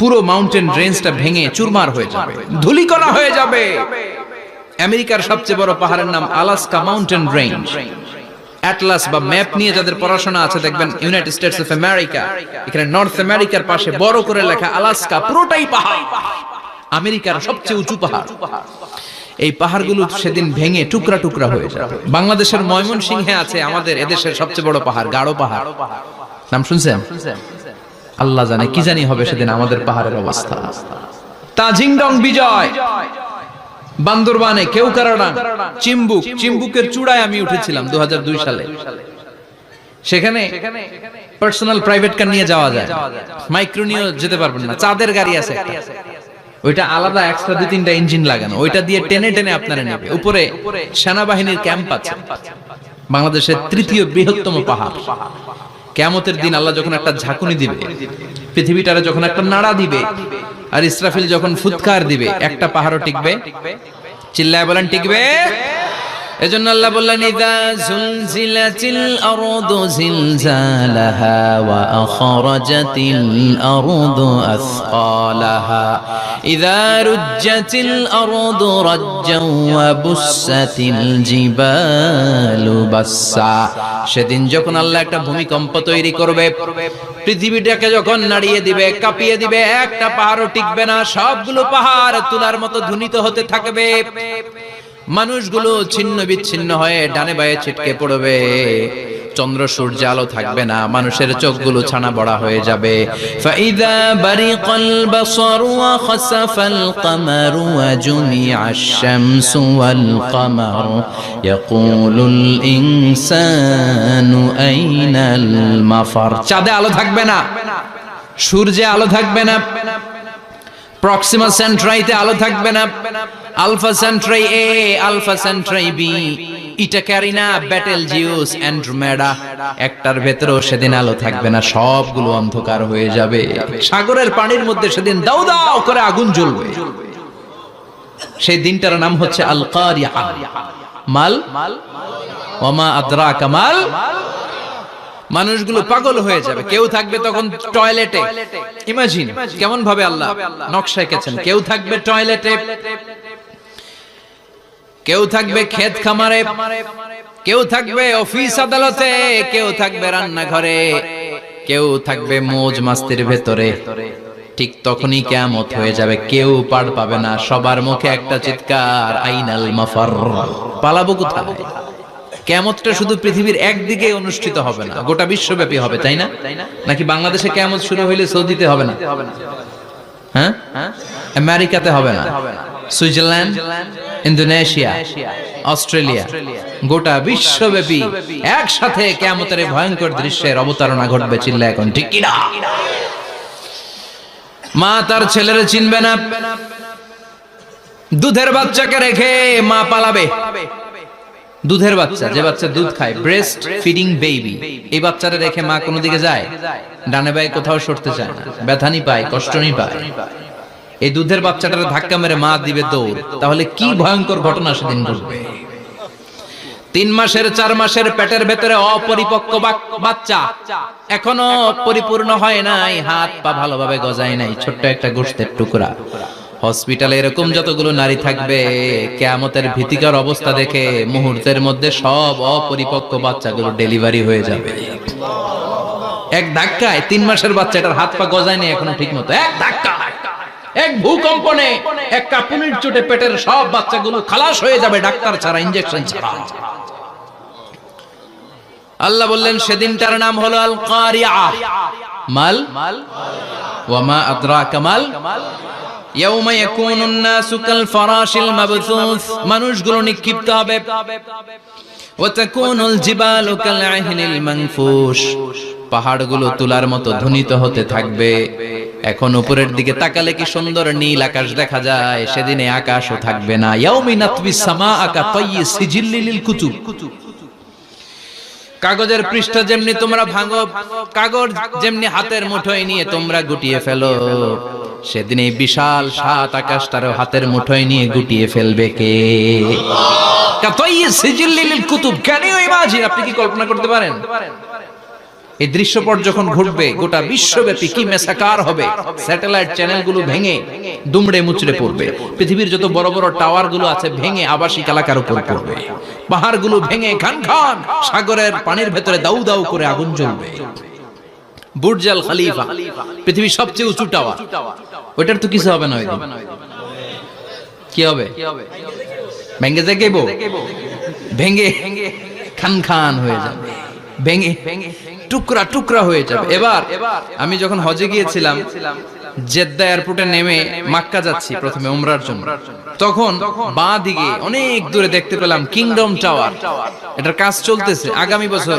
পুরো মাউন্টেন রেঞ্জটা ভেঙে চুরমার হয়ে যাবে, ধূলিকণা হয়ে যাবে। আমেরিকার সবচেয়ে বড় পাহাড়ের নাম আলাস্কা মাউন্টেন রেঞ্জ। অ্যাটলাস বা ম্যাপ নিয়ে যাদের পড়াশোনা আছে দেখবেন ইউনাইটেড স্টেটস অফ আমেরিকা, এখানে নর্থ আমেরিকার পাশে বড় করে লেখা আলাস্কা, পুরোটাই পাহাড়। আমেরিকার সবচেয়ে উঁচু পাহাড়। এই পাহাড়গুলো সেদিন ভেঙে টুকরা টুকরা হয়ে যাবে। বাংলাদেশের ময়মনসিংহে আছে আমাদের এদেশের সবচেয়ে বড় পাহাড়, গাঢ় পাহাড়। নাম শুনছেন? আল্লাহ জানে কি জানি হবে সেদিন আমাদের পাহাড়ের অবস্থা। তাজিংডং বিজয়, বান্দরবানে কেওক্রাডাং, চিম্বুকের চূড়ায় আমি উঠেছিলাম 2002 সালে। সেখানে পার্সোনাল প্রাইভেট কার নিয়ে যাওয়া যায়, মাইক্রো নিয়ে যেতে পারবেন না, চাঁদের গাড়ি আছে একটা, ওইটা আলাদা এক্সট্রা 2-3টা ইঞ্জিন লাগানো, ওইটা দিয়ে টেনে টেনে আপনারা নেবে। উপরে সেনাবাহিনীর ক্যাম্প আছে, বাংলাদেশের 3য় বৃহত্তম পাহাড়। কিয়ামতের দিন আল্লাহ যখন একটা ঝাঁকুনি দিবে, পৃথিবীটারে যখন একটা নাড়া দিবে, আর ইসরাফিল যখন ফুৎকার দিবে, একটা পাহাড়ও টিকবে? চিল্লায় বলেন টিকবে? এজন্য আল্লাহ বললেন ইযা যুলজিলাতিল আরদু জিলজালাহা ওয়া আখরাজাতিল আরদু আসকালাহা ইযা রুজ্জাতিল আরদু রাজ্জাও ওয়া বুসাতিল জিবালু বাসসা। সেদিন যখন আল্লাহ একটা ভূমিকম্প তৈরি করবে, পৃথিবীটাকে যখন নাড়িয়ে দিবে, কাঁপিয়ে দিবে, একটা পাহাড়ও টিকবে না, সবগুলো পাহাড় তুলার মতো ধ্বনিত হতে থাকবে। মানুষগুলো ছিন্ন বিচ্ছিন্ন হয়ে ডানে বায়ে ছিটকে পড়বে, চন্দ্র সূর্য আলো থাকবে না, মানুষের চোখগুলো ছানা বড়া হয়ে যাবে। ফাইদা বারিকাল বাসারু ওয়া খাসাফাল কামারু ওয়া জুমিআশ শামসু ওয়াল কামারু ইয়াকুলুল ইনসানু আইনাল মাফার। চাঁদে আলো থাকবে না, সূর্যে আলো থাকবে না, প্রক্সিমা সেন্ট্রাইতে আলো থাকবে না, আলফা সেন্ট্রাই এ, আলফা সেন্ট্রাই বি, ইটা ক্যারিনা, বেটেলজিউস, অ্যান্ড্রোমেডা, একটার ভেতরেও সেদিন আলো থাকবে না, সবগুলো অন্ধকার হয়ে যাবে। সাগরের পানির মধ্যে সেদিন দাউ দাউ করে আগুন জ্বলবে। সেই দিনটার নাম হচ্ছে আল কারিআ। মাল ওয়া মা আদরাকা মাল। মানুষগুলো পাগল হয়ে যাবে। কেউ থাকবে তখন টয়লেটে, ইমাজিন কেমন ভাবে আল্লাহ নকশা এঁকেছেন। কেউ থাকবে টয়লেটে, কেউ থাকবে ক্ষেত খামারে, কেউ থাকবে অফিস আদালতে, কেউ থাকবে রান্নাঘরে, কেউ থাকবে মৌজ মাস্তির ভেতরে। ঠিক তখনই কিয়ামত হয়ে যাবে, কেউ পার পাবে না, সবার মুখে একটা চিৎকার, আইনাল মাফার। পালাবো কোথায়? কিয়ামতটা শুধু পৃথিবীর একদিকে অনুষ্ঠিত হবে না, গোটা বিশ্বব্যাপী হবে, তাই না? নাকি বাংলাদেশে কিয়ামত শুরু হইলে সৌদিতে হবে না? হ্যাঁ, আমেরিকাতে হবে না, সুইজারল্যান্ড, ইন্দোনেশিয়া, অস্ট্রেলিয়া, গোটা বিশ্বব্যাপী একসাথে কিয়ামতের ভয়ঙ্কর দৃশ্যের অবতারণা ঘটবে। চিল্লা এখন ঠিক কিনা? মা তার ছেলেরে চিনবে না, দুধের বাচ্চাকে রেখে মা পালাবে। দুধের বাচ্চা, যে বাচ্চা দুধ খায়, ব্রেস্ট ফিডিং বেবি, এই বাচ্চাটা রেখে মা কোনো দিকে যায়? ডানে বায়ে কোথাও সরতে চায় না, ব্যথানি পায়, কষ্টনি পায়। এই দুধের বাচ্চাটার ধাক্কা মেরে মা দিবে দৌড়। তাহলে কি ভয়ঙ্কর ঘটনা সেদিন ঘটবে। 3 মাসের 4 মাসের পেটের ভেতরে অপরিপক্ক বাচ্চা, এখনো পরিপূর্ণ হয় নাই, হাত পা ভালোভাবে গজায় নাই, ছোট্ট একটা গোশতের টুকরা। হসপিটালে এরকম যতগুলো নারী থাকবে, কিয়ামতের ভীতিকর অবস্থা দেখে মুহূর্তের মধ্যে সব অপরিপক্ক বাচ্চাগুলো ডেলিভারি হয়ে যাবে। এক ধাক্কায় 3 মাসের বাচ্চাটার হাত পা গজায় নেই এখনো ঠিক মতো, এক ধাক্কা, এক ভূকম্পনে, এক কাঁপুনির চোটে পেটের সব বাচ্চাগুলো খালাস হয়ে যাবে, ডাক্তার ছাড়া, ইনজেকশন ছাড়া। আল্লাহ বললেন সেদিনটার নাম হলো আল কারিআ। মাল ওয়া মা আদরাকা মাল। ইয়াউমা ইয়াকুনুন নাসু কাল ফারাশিল মাবথুস, মানুষগুলো নিক্ষিপ্ত হবে। ওয়া তাকুনুল জিবালু কাল আহিনিল মানফুশ, পাহাড়গুলো তুলার মতো ধ্বনিত হতে থাকবে। এখন উপরের দিকে তাকালে কি সুন্দর নীল আকাশ দেখা যায়, সেদিনে আকাশও থাকবে না। ইয়াউমিন নাতবিস সামাআ কা তায়্যি সিজিল্লিল কুতুব, কাগজের পৃষ্ঠ যেমনি তোমরা ভাঙো, কাগজ যেমনি হাতের মুঠোয় নিয়ে তোমরা গুটিয়ে ফেলো, সেদিন এই বিশাল 7 আকাশটারও হাতের মুঠোয় নিয়ে গুটিয়ে ফেলবে কে? কুতুব। Can you imagine? আপনি কি কল্পনা করতে পারেন এই দৃশ্যপট যখন ঘটবে গোটা বিশ্বব্যাপী কি মেসাকার হবে? স্যাটেলাইট চ্যানেলগুলো ভেঙে দুমড়ে মুচড়ে পড়বে, পৃথিবীর যত বড় বড় টাওয়ার গুলো আছে ভেঙে আবাসিক এলাকার উপর পড়বে, পাহাড়গুলো ভেঙে খান খান সাগরের পানির ভেতরে দাউ দাউ করে আগুন জ্বলবে। বুর্জ আল খলিফা, পৃথিবীর সবচেয়ে উঁচু টাওয়ার, ওইটার তো কিছু হবে না। ওই দিন কি হবে? ভেঙে যাইবো, ভেঙে খান খান হয়ে যাবে, ভেঙে টুকরা টুকরা হয়ে যাবে। এবার আমি যখন হজে গিয়েছিলাম, জেদ্দা এয়ারপোর্টে নেমে মক্কা যাচ্ছি প্রথমে উমরার জন্য, তখন বাঁ দিকে অনেক দূরে দেখতে পেলাম কিংডম টাওয়ার। এটার কাজ চলতেছে, আগামী বছর,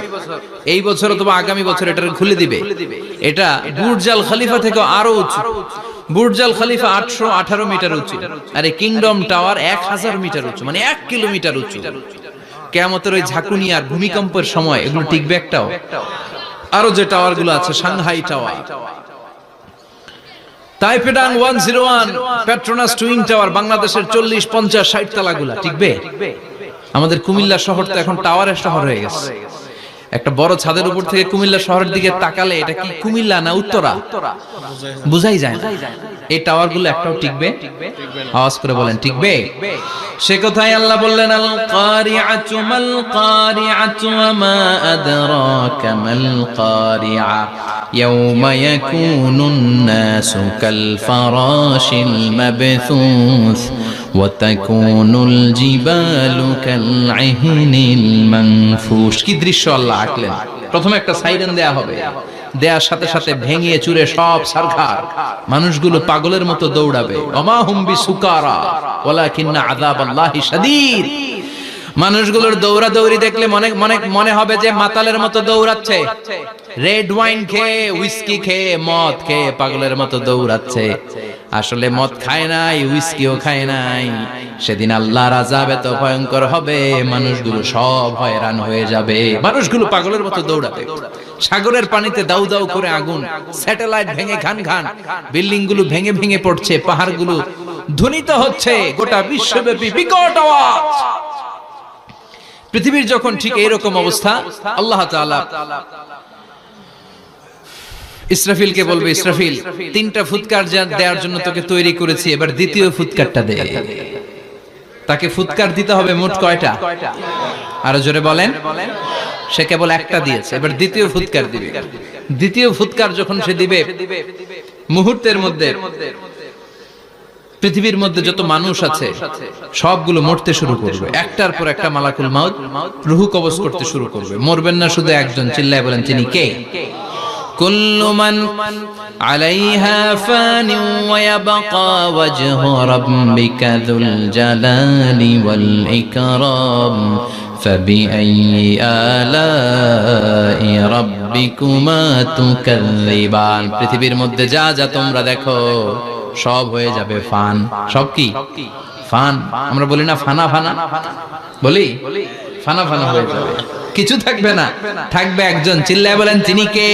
এই বছর অথবা আগামী বছর এটা খুলে দিবে। এটা বুর্জ আল খলিফা থেকে আরো উঁচু। বুর্জ আল খলিফা 818 মিটার উঁচু, আর এই কিংডম টাওয়ার 1000 মিটার উঁচু, মানে 1 কিলোমিটার উঁচু। কিয়ামতের ওই ঝাঁকুনি আর ভূমিকম্পের সময় এগুলো টিকবে একটাও? আরো যে টাওয়ার গুলো আছে, সাংহাই টাওয়ার, তাইপেডাং 101, পেট্রোনাস টুইন টাওয়ার, বাংলাদেশের 40, 50, 60 তালাগুলা টিকবে? আমাদের কুমিল্লা শহর তো এখন টাওয়ারের শহর হয়ে গেছে। একটা বড় ছাদের উপর থেকে কুমিল্লা শহরের দিকে তাকালে এটা কি কুমিল্লা না উত্তরা বুঝাই যায় না। এই টাওয়ার গুলো একটাও টিকবে? আওয়াজ করে বলেন টিকবে? সে কথাই আল্লাহ বললেন, আল কারিআতু মাল কারিআতু ওয়া মা আদরাকা মাল কারিআ ইয়াওমা ইয়াকুনুন নাসু কাল ফারাশিল মাবথুস ওয়া তাকুনুল জিবালু কাল ইহনিল মানফুশ। কি দৃশ্য আল্লাহ আঁকলেন! প্রথমে একটা সাইরেন দেয়া হবে, দেয়ার সাথে সাথে ভেঙে চুরে সব সারখার, মানুষগুলো পাগলের মতো দৌড়াবে। ওমা হুম বিসুকারা ওয়ালাকিন্না আযাবাল্লাহি শাদীদ। মানুষগুলোর দৌড়াদৌড়ি দেখলে মনে হবে যে মাতালের মতো দৌড়াচ্ছে, রেড ওয়াইন খেয়ে, হুইস্কি খেয়ে, মদ খেয়ে পাগলের মতো দৌড়াচ্ছে। আসলে মদ খায় নাই, হুইস্কিও খায় নাই। সেদিন আল্লাহর আযাব এত ভয়ঙ্কর হবে, মানুষগুলো সব হয়রান হয়ে যাবে, মানুষগুলো পাগলের মতো দৌড়াবে। সাগরের পানিতে দাউ দাউ করে আগুন, স্যাটেলাইট ভেঙে খান খান, বিল্ডিং গুলো ভেঙে ভেঙে পড়ছে, পাহাড়গুলো ধ্বনিত হচ্ছে, গোটা বিশ্বব্যাপী বিকট আওয়াজ। পৃথিবীর যখন ঠিক এইরকম অবস্থা, আল্লাহ তাআলা ইসরাফিলকে বলবে, ইসরাফিল 3টা ফুৎকার দেওয়ার জন্য তোকে তৈরি করেছি, এবার দ্বিতীয় ফুৎকারটা দে। তাকে ফুৎকার দিতে হবে মোট কয়টা? আরো জোরে বলেন। সে কেবল একটা দিয়েছে, এবার দ্বিতীয় ফুৎকার দিবে। দ্বিতীয় ফুৎকার যখন সে দিবে, মুহূর্তের মধ্যে পৃথিবীর মধ্যে যত মানুষ আছে সবগুলো মরতে শুরু করবে, একটার পর একটা মালাকুল মাউত রূহ কবজ করতে শুরু করবে। মরবেন না শুধু একজন, চিল্লায় বলেন তিনি কে? কুল্লু মান আলাইহা ফানি ওয়া ইয়াবকা ওয়াজহু রাব্বিকা যুল জালালি ওয়াল ইকরাম ফাবিআইয়ি আলাই রাব্বিকুমা তুকাযযিবান। পৃথিবীর মধ্যে যা যা তোমরা দেখো সব হয়ে যাবে ফান। সব কি ফান? আমরা বলি না ফানা ফানা, বলি ফানা ফানা হয়ে যাবে, কিছু থাকবে না, থাকবে একজন, চিল্লায় বলেন তিনি কে?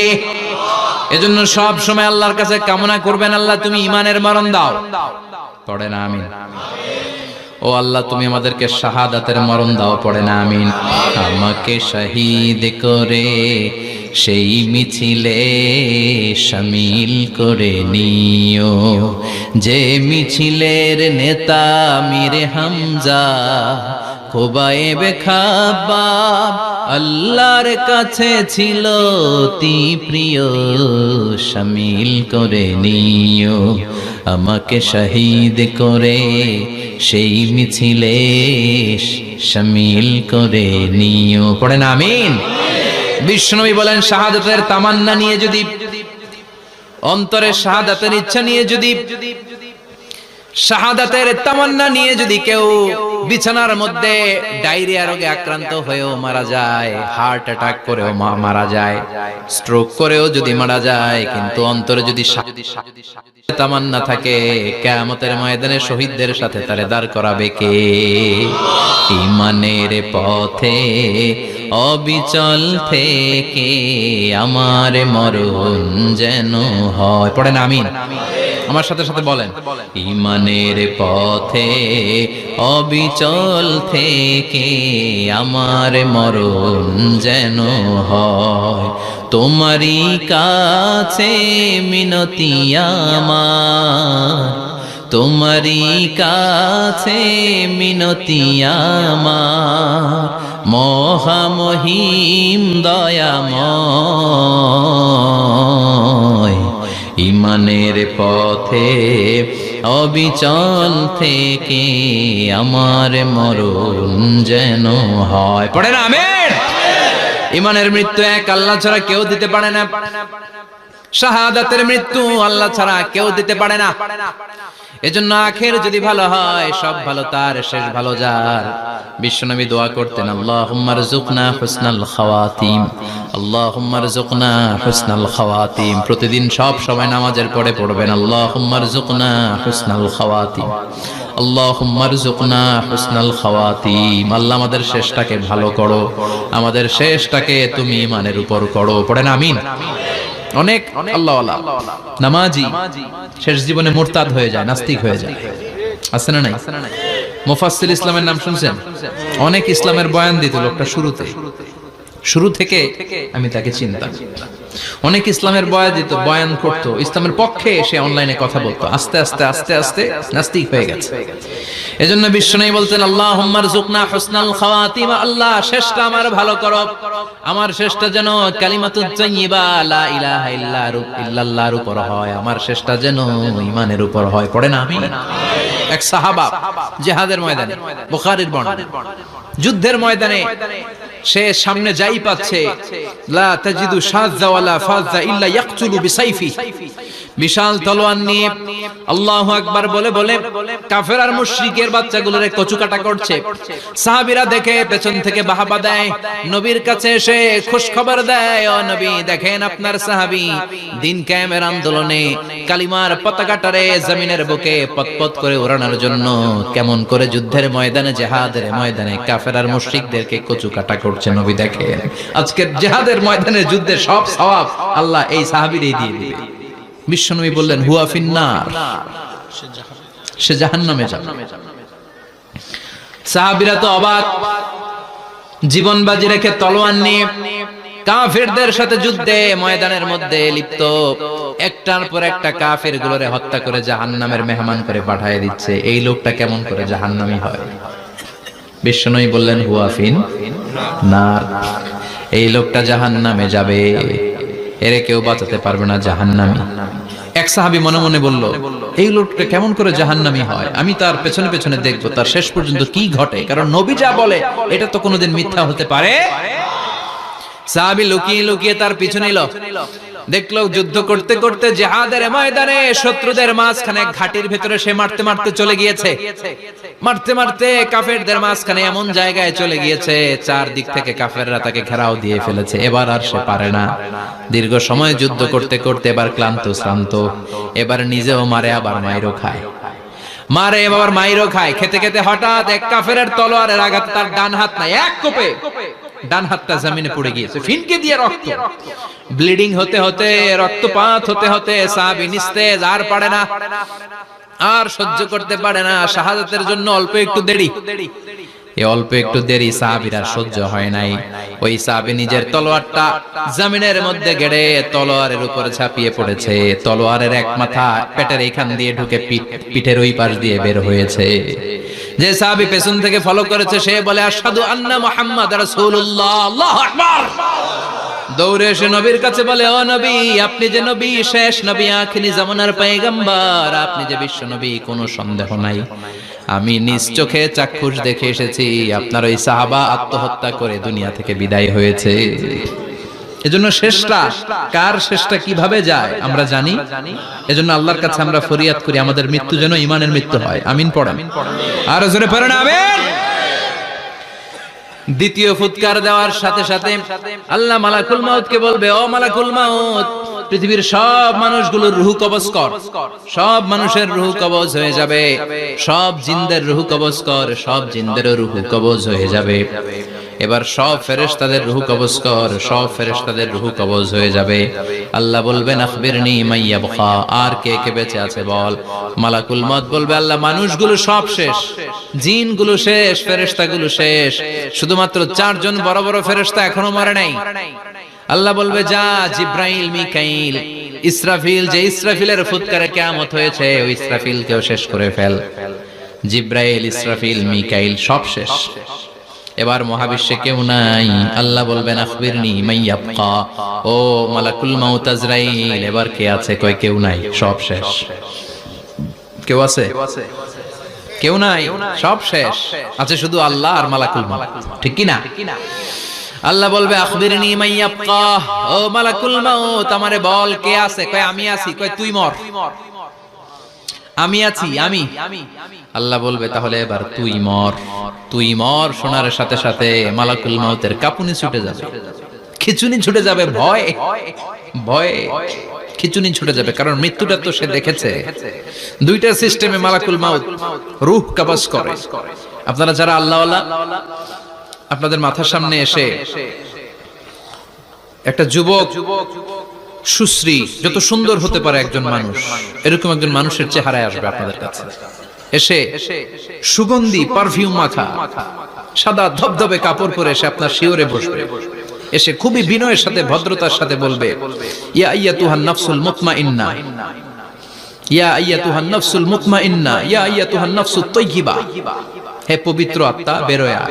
এজন্য সব সময় আল্লাহর কাছে কামনা করবেন, আল্লাহ তুমি ঈমানের মরণ দাও। পড়ে না আমিন? ও আল্লাহ তুমি আমাদেরকে শাহাদাতের মরণ দাও। পড়ে না আমিন? আমাকে শহীদ করে সেই মিছিলে শামিল করে নিও, যে মিছিলের নেতা মীরে হামজা খোবায়েবে খাব্বাব আল্লাহর কাছে ছিল অতি প্রিয়, শামিল করে নিও। আমাকে শহীদ করে সেই মিছিলে শামিল করে নিও। পড়ে না আমিন? বিশ্বনবী বলেন, শাহাদাতের তামান্না নিয়ে যদি, অন্তরের শাহাদাতের ইচ্ছা নিয়ে যদি, শাহাদাতের তামান্না নিয়ে যদি কেউ বিছানার মধ্যে ডায়রিয়া রোগে আক্রান্ত হয়েও মারা যায়, হার্ট অ্যাটাক করেও মারা যায়, স্ট্রোক করেও যদি মারা যায়, কিন্তু অন্তরে যদি তামান্না থাকে, কিয়ামতের ময়দানে শহীদদের সাথে তারে দাঁড় করাবে কে? ঈমানের পথে অবিচল থেকে আমার মরণ যেন হয়। পড়েন আমিন? আমার সাথে সাথে বলেন, ঈমানের পথে অবিচল থেকে আমার মরণ যেন হয়। তোমারই কাছে মিনতি আমার, তোমারই কাছে মিনতি আমার, মহামহিম দয়াময়। ঈমানের পথে অবিচল থেকে আমার মরণ যেন হয়। পড়ে না আমিন? ঈমানের মৃত্যু এক আল্লাহ ছাড়া কেউ দিতে পারে না। শাহাদাতের মৃত্যু আল্লাহ ছাড়া কেউ দিতে পারে না। এজন্য আখের যদি ভালো হয়, সব ভালো তার, শেষ ভালো যার। বিশ্বনবী দোয়া করতেন, আল্লাহুম্মা রযুকনা হুসনাল খাওয়াতিম, আল্লাহুম্মা রযুকনা হুসনাল খাওয়াতিম। প্রতিদিন সব সময় নামাজের পরে পড়বেন, আল্লাহুম্মা রযুকনা হুসনাল খাওয়াতিম, আল্লাহুম্মা রযুকনা হুসনাল খাওয়াতিম। আল্লাহ আমাদের শেষটাকে ভালো করো, আমাদের শেষটাকে তুমি ঈমানের উপর করো। পড়েন আমিন। অনেক আল্লাহওয়ালা নামাজি শেষ জীবনে মুরতাদ হয়ে যায়, নাস্তিক হয়ে যায়, আছে না নাই? মুফাসসির ইসলামের নাম শুনছেন? অনেক ইসলামের বয়ান দিত লোকটা শুরু থেকে আমি তাকে চিনতাম। অনেক ইসলামের বয়ান করতো, ইসলামের পক্ষে এসে অনলাইনে কথা বলতো। আস্তে আস্তে আস্তে আস্তে নাস্তিক হয়ে গেছে। এজন্য বিশ্বনবী বলতেন, আল্লাহুম্মা রযুকনা হুসনাল খাওয়াতিম, আল্লাহ শেষটা আমার ভালো করো, আমার শেষটা যেন কালিমাতুত তাইয়্যিবা লা ইলাহা ইল্লাল্লাহর উপর হয়, আমার শেষটা যেন ঈমানের উপর হয়। পড়ে না আমিন। এক সাহাবা জিহাদের ময়দানে, বুখারীর বর্ণনা, যুদ্ধের ময়দানে সে সামনে যাই পাচ্ছে, লা তাজিদু শাযযা ওয়ালা ফাযযা ইল্লা ইয়াকতুলু বিসাইফি, বিশাল তলোয়ার নিয়ে আল্লাহু আকবার বলে বলে কাফের আর মুশরিকের বাচ্চাগুলোরে কচুকাটা করছে। সাহাবীরা দেখে পেছন থেকে বাহাবা দেয়, নবীর কাছে এসে খুশ খবর দেয়, ও নবী দেখেন আপনার সাহাবী দিন কায়েমের আন্দোলনে কালিমার পতাকাটারে জমিনের বুকে পতপত করে ওড়ানোর জন্য কেমন করে যুদ্ধের ময়দানে, জিহাদের ময়দানে কাফের আর মুশরিকদেরকে কচুকাটা করছে। নবী দেখেন আজকের জিহাদের ময়দানে যুদ্ধের সব সওয়াব আল্লাহ এই সাহাবীরই দিয়ে দিবে। বিশ্বনবী বললেন, হুয়া ফিন্নার, সে জাহান্নামে যাবে। সাহাবীরা তো অবাক, জীবন বাজি রেখে তলোয়ার নিয়ে কাফেরদের সাথে যুদ্ধে ময়দানের মধ্যে লিপ্ত, একটার পর একটা কাফের গুলোরে হত্যা করে জাহান্নামের মেহমান করে পাঠিয়ে দিচ্ছে। এই লোকটা কেমন করে জাহান্নামী হয়? বিশ্বনবী বললেন, হুয়া ফিন্নার, এই লোকটা জাহান্নামে যাবে, এরে কেউ বাঁচাতে পারবে না, জাহান্নামী। এক সাহাবী মনে মনে বলল, এই লোকটা কেমন করে জাহান্নামী হয়, আমি তার পেছনে পেছনে দেখবো তার শেষ পর্যন্ত কি ঘটে, কারণ নবী যা বলে এটা তো কোনোদিন মিথ্যা হতে পারে। সাহাবী লুকিয়ে লুকিয়ে তার পিছনে এলো, দেখলো যুদ্ধ করতে করতে জিহাদের ময়দানে শত্রুদের মাঝখানে ঘাটির ভেতরে সে মারতে মারতে চলে গিয়েছে, মারতে মারতে কাফেরদের মাঝখানে এমন জায়গায় চলে গিয়েছে চারদিক থেকে কাফেররা তাকে ঘেরাও দিয়ে ফেলেছে। এবার আর সে পারে না, দীর্ঘ সময় যুদ্ধ করতে করতে এবার ক্লান্ত শ্রান্ত, এবার নিজেও মারে আবার মাইরও খায়, মারে এবার মাইরও খায়। খেতে খেতে হঠাৎ এক কাফেরের তলোয়ারের আঘাতে তার ডান হাত নাই, এক কোপে ডান হাতটা জমিনে পড়ে গিয়েছে, ফিনকে দিয়ে রক্ত, ব্লিডিং হতে হতে, রক্তপাত হতে হতে সাহাবী নিস্তেজ, আর পারে না, আর সহ্য করতে পারে না। শাহাদাতের জন্য অল্প একটু দেরি, এই অল্প একটু দেরি সাহাবীর আর সহ্য হয় নাই। ওই সাহাবী নিজের তলোয়ারটা জমিনের মধ্যে গেড়ে তলোয়ারের উপরে ঝাঁপিয়ে পড়েছে। তলোয়ারের এক মাথা পেটের এইখান দিয়ে ঢুকে পিঠের ওই পাশ দিয়ে বের হয়েছে। যে সাহাবী পেছন থেকে ফলো করেছে সে বলে, আশহাদু আন্না মুহাম্মাদ রাসূলুল্লাহ, আল্লাহু আকবার। দৌড়ে এসে নবীর কাছে বলে, ও নবী, আপনি যে নবী, শেষ নবী, আখিরি জামানার পয়গম্বর, আপনি যে বিশ্ব নবী, কোনো সন্দেহ নাই, আমি নিজ চোখে চাক্ষুষ দেখে এসেছি আপনার ওই সাহাবা আত্মহত্যা করে দুনিয়া থেকে বিদায় হয়েছে। এজন্য শেষটা কার, শেষটা কিভাবে যায় আমরা জানি। এজন্য আল্লাহর কাছে আমরা ফরিয়াদ করি আমাদের মৃত্যু যেন ঈমানের মৃত্যু হয়। আমিন পড়েন, আর জোরে পড়েন আমিন। দ্বিতীয় ফুৎকার দেওয়ার সাথে সাথে আল্লাহ মালাকুল মাউতকে বলবে, ও মালাকুল মাউত, পৃথিবীর সব মানুষগুলোর রূহ কবজ কর, সব মানুষের রূহ কবজ হয়ে যাবে, সব জিনদের রূহ কবজ কর, সব জিনদেরও রূহ কবজ হয়ে যাবে। এবার সব ফেরেশতাদের রূহ কবজ কর, সব ফেরেশতাদের রূহ কবজ হয়ে যাবে। আল্লাহ বলবেন, আখবিরনি মাইয়াবকা, আর কে কে বেঁচে আছে বল। মালাকুল মউত বলবে, আল্লাহ মানুষগুলো সব শেষ, জিনগুলো শেষ, ফেরেশতাগুলো শেষ, শুধুমাত্র চারজন বড় বড় ফেরেশতা এখনো মরে নাই। আল্লাহ বলবে, যা জিব্রাইল, মিকাইল, ইসরাফিল, যে ইসরাফিলের ফুৎকারে কিয়ামত হয়েছে ওই ইসরাফিলকেও শেষ করে ফেল। জিব্রাইল, ইসরাফিল, মিকাইল সব শেষ। এবার মহাবিশ্বে কেউ নাই। আল্লাহ বলবেন, আখবিরনি মাইয়াবকা, ও মালাকুল মাউত আজরাইল, এবার কে আছে? কই কেউ নাই, সব শেষ। কেউ আছে? কেউ নাই, সব শেষ। আছে শুধু আল্লাহ আর মালাকুল মাউত, ঠিক কি না? আল্লাহ বলবে আখবিরনি মাইয়াবকা, ও মালাকুল মাউত আমারে বল কে আছে? কয় আমি আছি। কয় তুই মর। আমি আছি আমি। আল্লাহ বলবে তাহলে এবার তুই মর। তুই মর শোনার সাথে সাথে মালাকুল মাউতের কাঁপুনি ছুটে যাবে, খিচুনি ছুটে যাবে, ভয় ভয়ে খিচুনি ছুটে যাবে, কারণ মৃত্যুটা তো সে দেখেছে। দুইটা সিস্টেমে মালাকুল মাউত রূহ কবজ করে। আপনারা যারা আল্লাহওয়ালা, আপনাদের মাথার সামনে এসে একটা যুবক সুশ্রী, যত সুন্দর হতে পারে একজন মানুষ, এরকম একজন মানুষের চেহারায় আসবে আপনাদের কাছে, এসে সুগন্ধি পারফিউম মাখা সাদা ধবধবে কাপড় পরে এসে আপনার শিওরে বসবে, এসে খুবই বিনয়ের সাথে ভদ্রতার সাথে বলবে, ইয়া আইয়াতুহান নাফসুল মুতমাইন্না, ইয়া আইয়াতুহান নাফসুল মুতমাইন্না, ইয়া আইয়াতুহান নাফসুত তাইয়্যিবা, হে পবিত্র আত্মা বেরোয়া।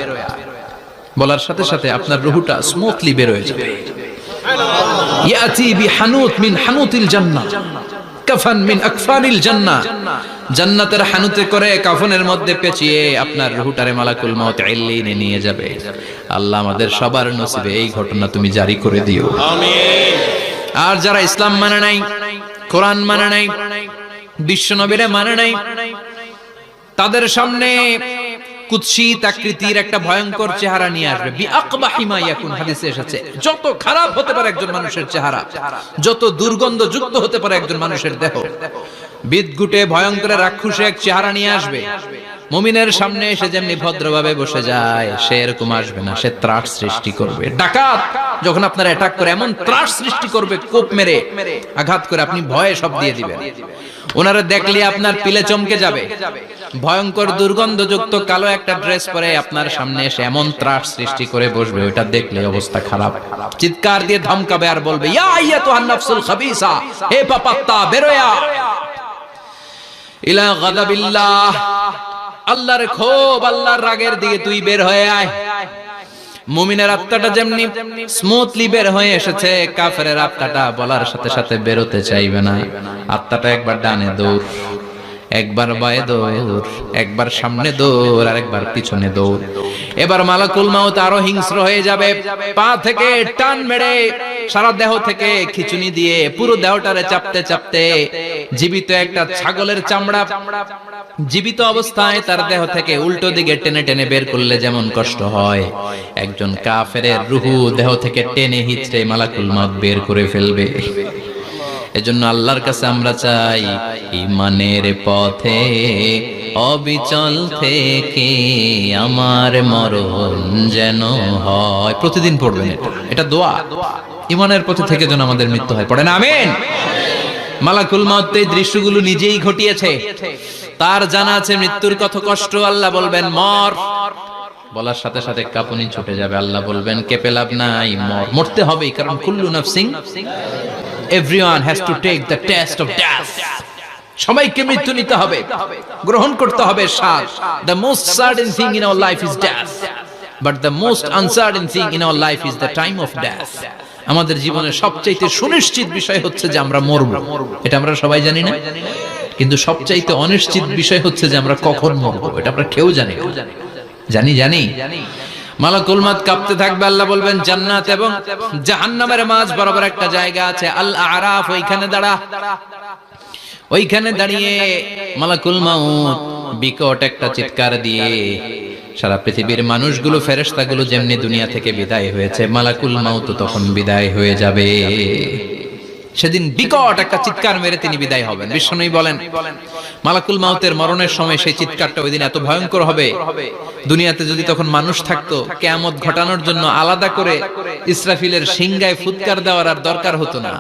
বলার সাথে সাথে আপনার রূহটা স্মুথলি বের হয়ে যাবে। ইয়াতি বিহানুত মিন হানুতিল জান্নাহ, কাফান মিন আকফানিল জান্নাহ, জান্নাতের হানুতে করে কাফনের মধ্যে পেঁচিয়ে আপনার রূহটারে মালাকুল মাউত ইল্লিনে নিয়ে যাবে। আল্লাহ আমাদের সবার নসিবে এই ঘটনা তুমি জারি করে দিও, আমিন। আর যারা ইসলাম মানে নাই, কোরআন মানে নাই, বিশ্ব নবীরে মানে নাই, তাদের সামনে কুৎসিত আকৃতির একটা ভয়ঙ্কর চেহারা নিয়ে আসবে। বিআকবাহি মা ইয়াকুন, হাদিসে এসেছে যত খারাপ হতে পারে একজন মানুষের চেহারা, যত দুর্গন্ধযুক্ত হতে পারে একজন মানুষের দেহ, বিদঘুটে ভয়ঙ্কর রাক্ষসে এক চেহারা নিয়ে আসবে। মুমিনের সামনে এসে যেমনি ভদ্রভাবে বসে যায়, সে এরকম আসবে না, সে ত্রাস সৃষ্টি করবে। ডাকাত যখন আপনার অ্যাটাক করে এমন ত্রাস সৃষ্টি করবে, কোপ মেরে আঘাত করে আপনি ভয়ে সব দিয়ে দিবেন। ওনারা দেখলে আপনার পিলে চমকে যাবে। ভয়ঙ্কর দুর্গন্ধযুক্ত কালো একটা ড্রেস পরে আপনার সামনে এসে এমন ত্রাস সৃষ্টি করে বসবে, ওটা দেখলে অবস্থা খারাপ। চিৎকার দিয়ে ধমকাবে আর বলবে, ইয়া আইয়াতুহান নাফসুল খাবিসা, হে পাপাত্তা বেরোয়া ইলা গাদাবিল্লাহ, আল্লাহর ক্ষোভ, আল্লাহর রাগের দিকে তুই বের হয়ে আয়। মুমিনের আত্মাটা যেমনি স্মুথলি বের হয়ে এসেছে, কাফেরের আত্মাটা বলার সাথে সাথে বেরোতে চাইবে না। আত্মাটা একবার ডানে দৌড়, একবার বায়ে দৌড়, একবার সামনে দৌড়, আর একবার পিছনে দৌড়। এবার মালাকুল মাউত আরো হিংস্র হয়ে যাবে, পা থেকে টান মেরে সারা দেহ থেকে খিচুনি দিয়ে পুরো দেহটারে চাপতে চাপতে জীবিত একটা ছাগলের চামড়া জীবিত অবস্থায় তার দেহ থেকে উল্টো দিকে টেনে টেনে বের করলে যেমন কষ্ট হয়, একজন কাফেরের রূহ দেহ থেকে টেনে হিচড়ে মালাকুল মাউত বের করে ফেলবে। এজন্য আল্লাহর কাছে আমরা চাই, ঈমানের পথে অবিচল থেকে আমার মরণ যেন হয়। প্রতিদিন পড়বেন এটা দোয়া, ঈমানের পথে থেকে যেন আমাদের মৃত্যু হয়। পড়েন আমিন। মালাকুল মাউত এই দৃশ্যগুলো নিজেই ঘটিয়েছে, তার জানা আছে মৃত্যুর কত কষ্ট। আল্লাহ বলবেন মর, বলার সাথে সাথে কাঁপুনি ছুটে যাবে। আল্লাহ বলবেন কেঁপে লাভ নাই, মর, মরতে হবে, কারণ কুল্লু নাফসিন, everyone has to take the test of death, সবাইকে মৃত্যু নিতে হবে, গ্রহণ করতে হবে স্বাদ। The most certain thing in our life is death, but the most uncertain thing in our life is the time of death. আমাদের জীবনের সবচাইতে সুনিশ্চিত বিষয় হচ্ছে যে আমরা মরব, এটা আমরা সবাই জানি না, কিন্তু সবচাইতে অনিশ্চিত বিষয় হচ্ছে যে আমরা কখন মরব, এটা আমরা কেউ জানি না। জানি মালাকুল মাউত কাঁপতে থাকবে। আল্লাহ বলবেন জান্নাত এবং জাহান্নামের মাঝ বরাবর একটা জায়গা আছে, আল আরাফ, ওইখানে দাঁড়া। ওইখানে দাঁড়িয়ে মালাকুল মাউত বিকট একটা চিৎকার দিয়ে সারা পৃথিবীর মানুষগুলো, ফেরেশতাগুলো যেমনি দুনিয়া থেকে বিদায় হয়েছে, মালাকুল মাউত তখন বিদায় হয়ে যাবে। সেদিন বিকট একটা চিৎকার মেরে তিনি বিদায় হবেন। বিশ্বনবী বলেন মালাকুল মাউতের মরণের সময় সেই চিৎকারটা ওই দিন এত ভয়ঙ্কর হবে, দুনিয়াতে যদি তখন মানুষ থাকতো, কিয়ামত ঘটানোর জন্য আলাদা করে ইসরাফিলের সিংগায় ফুৎকার দেওয়ার আর দরকার হতো না।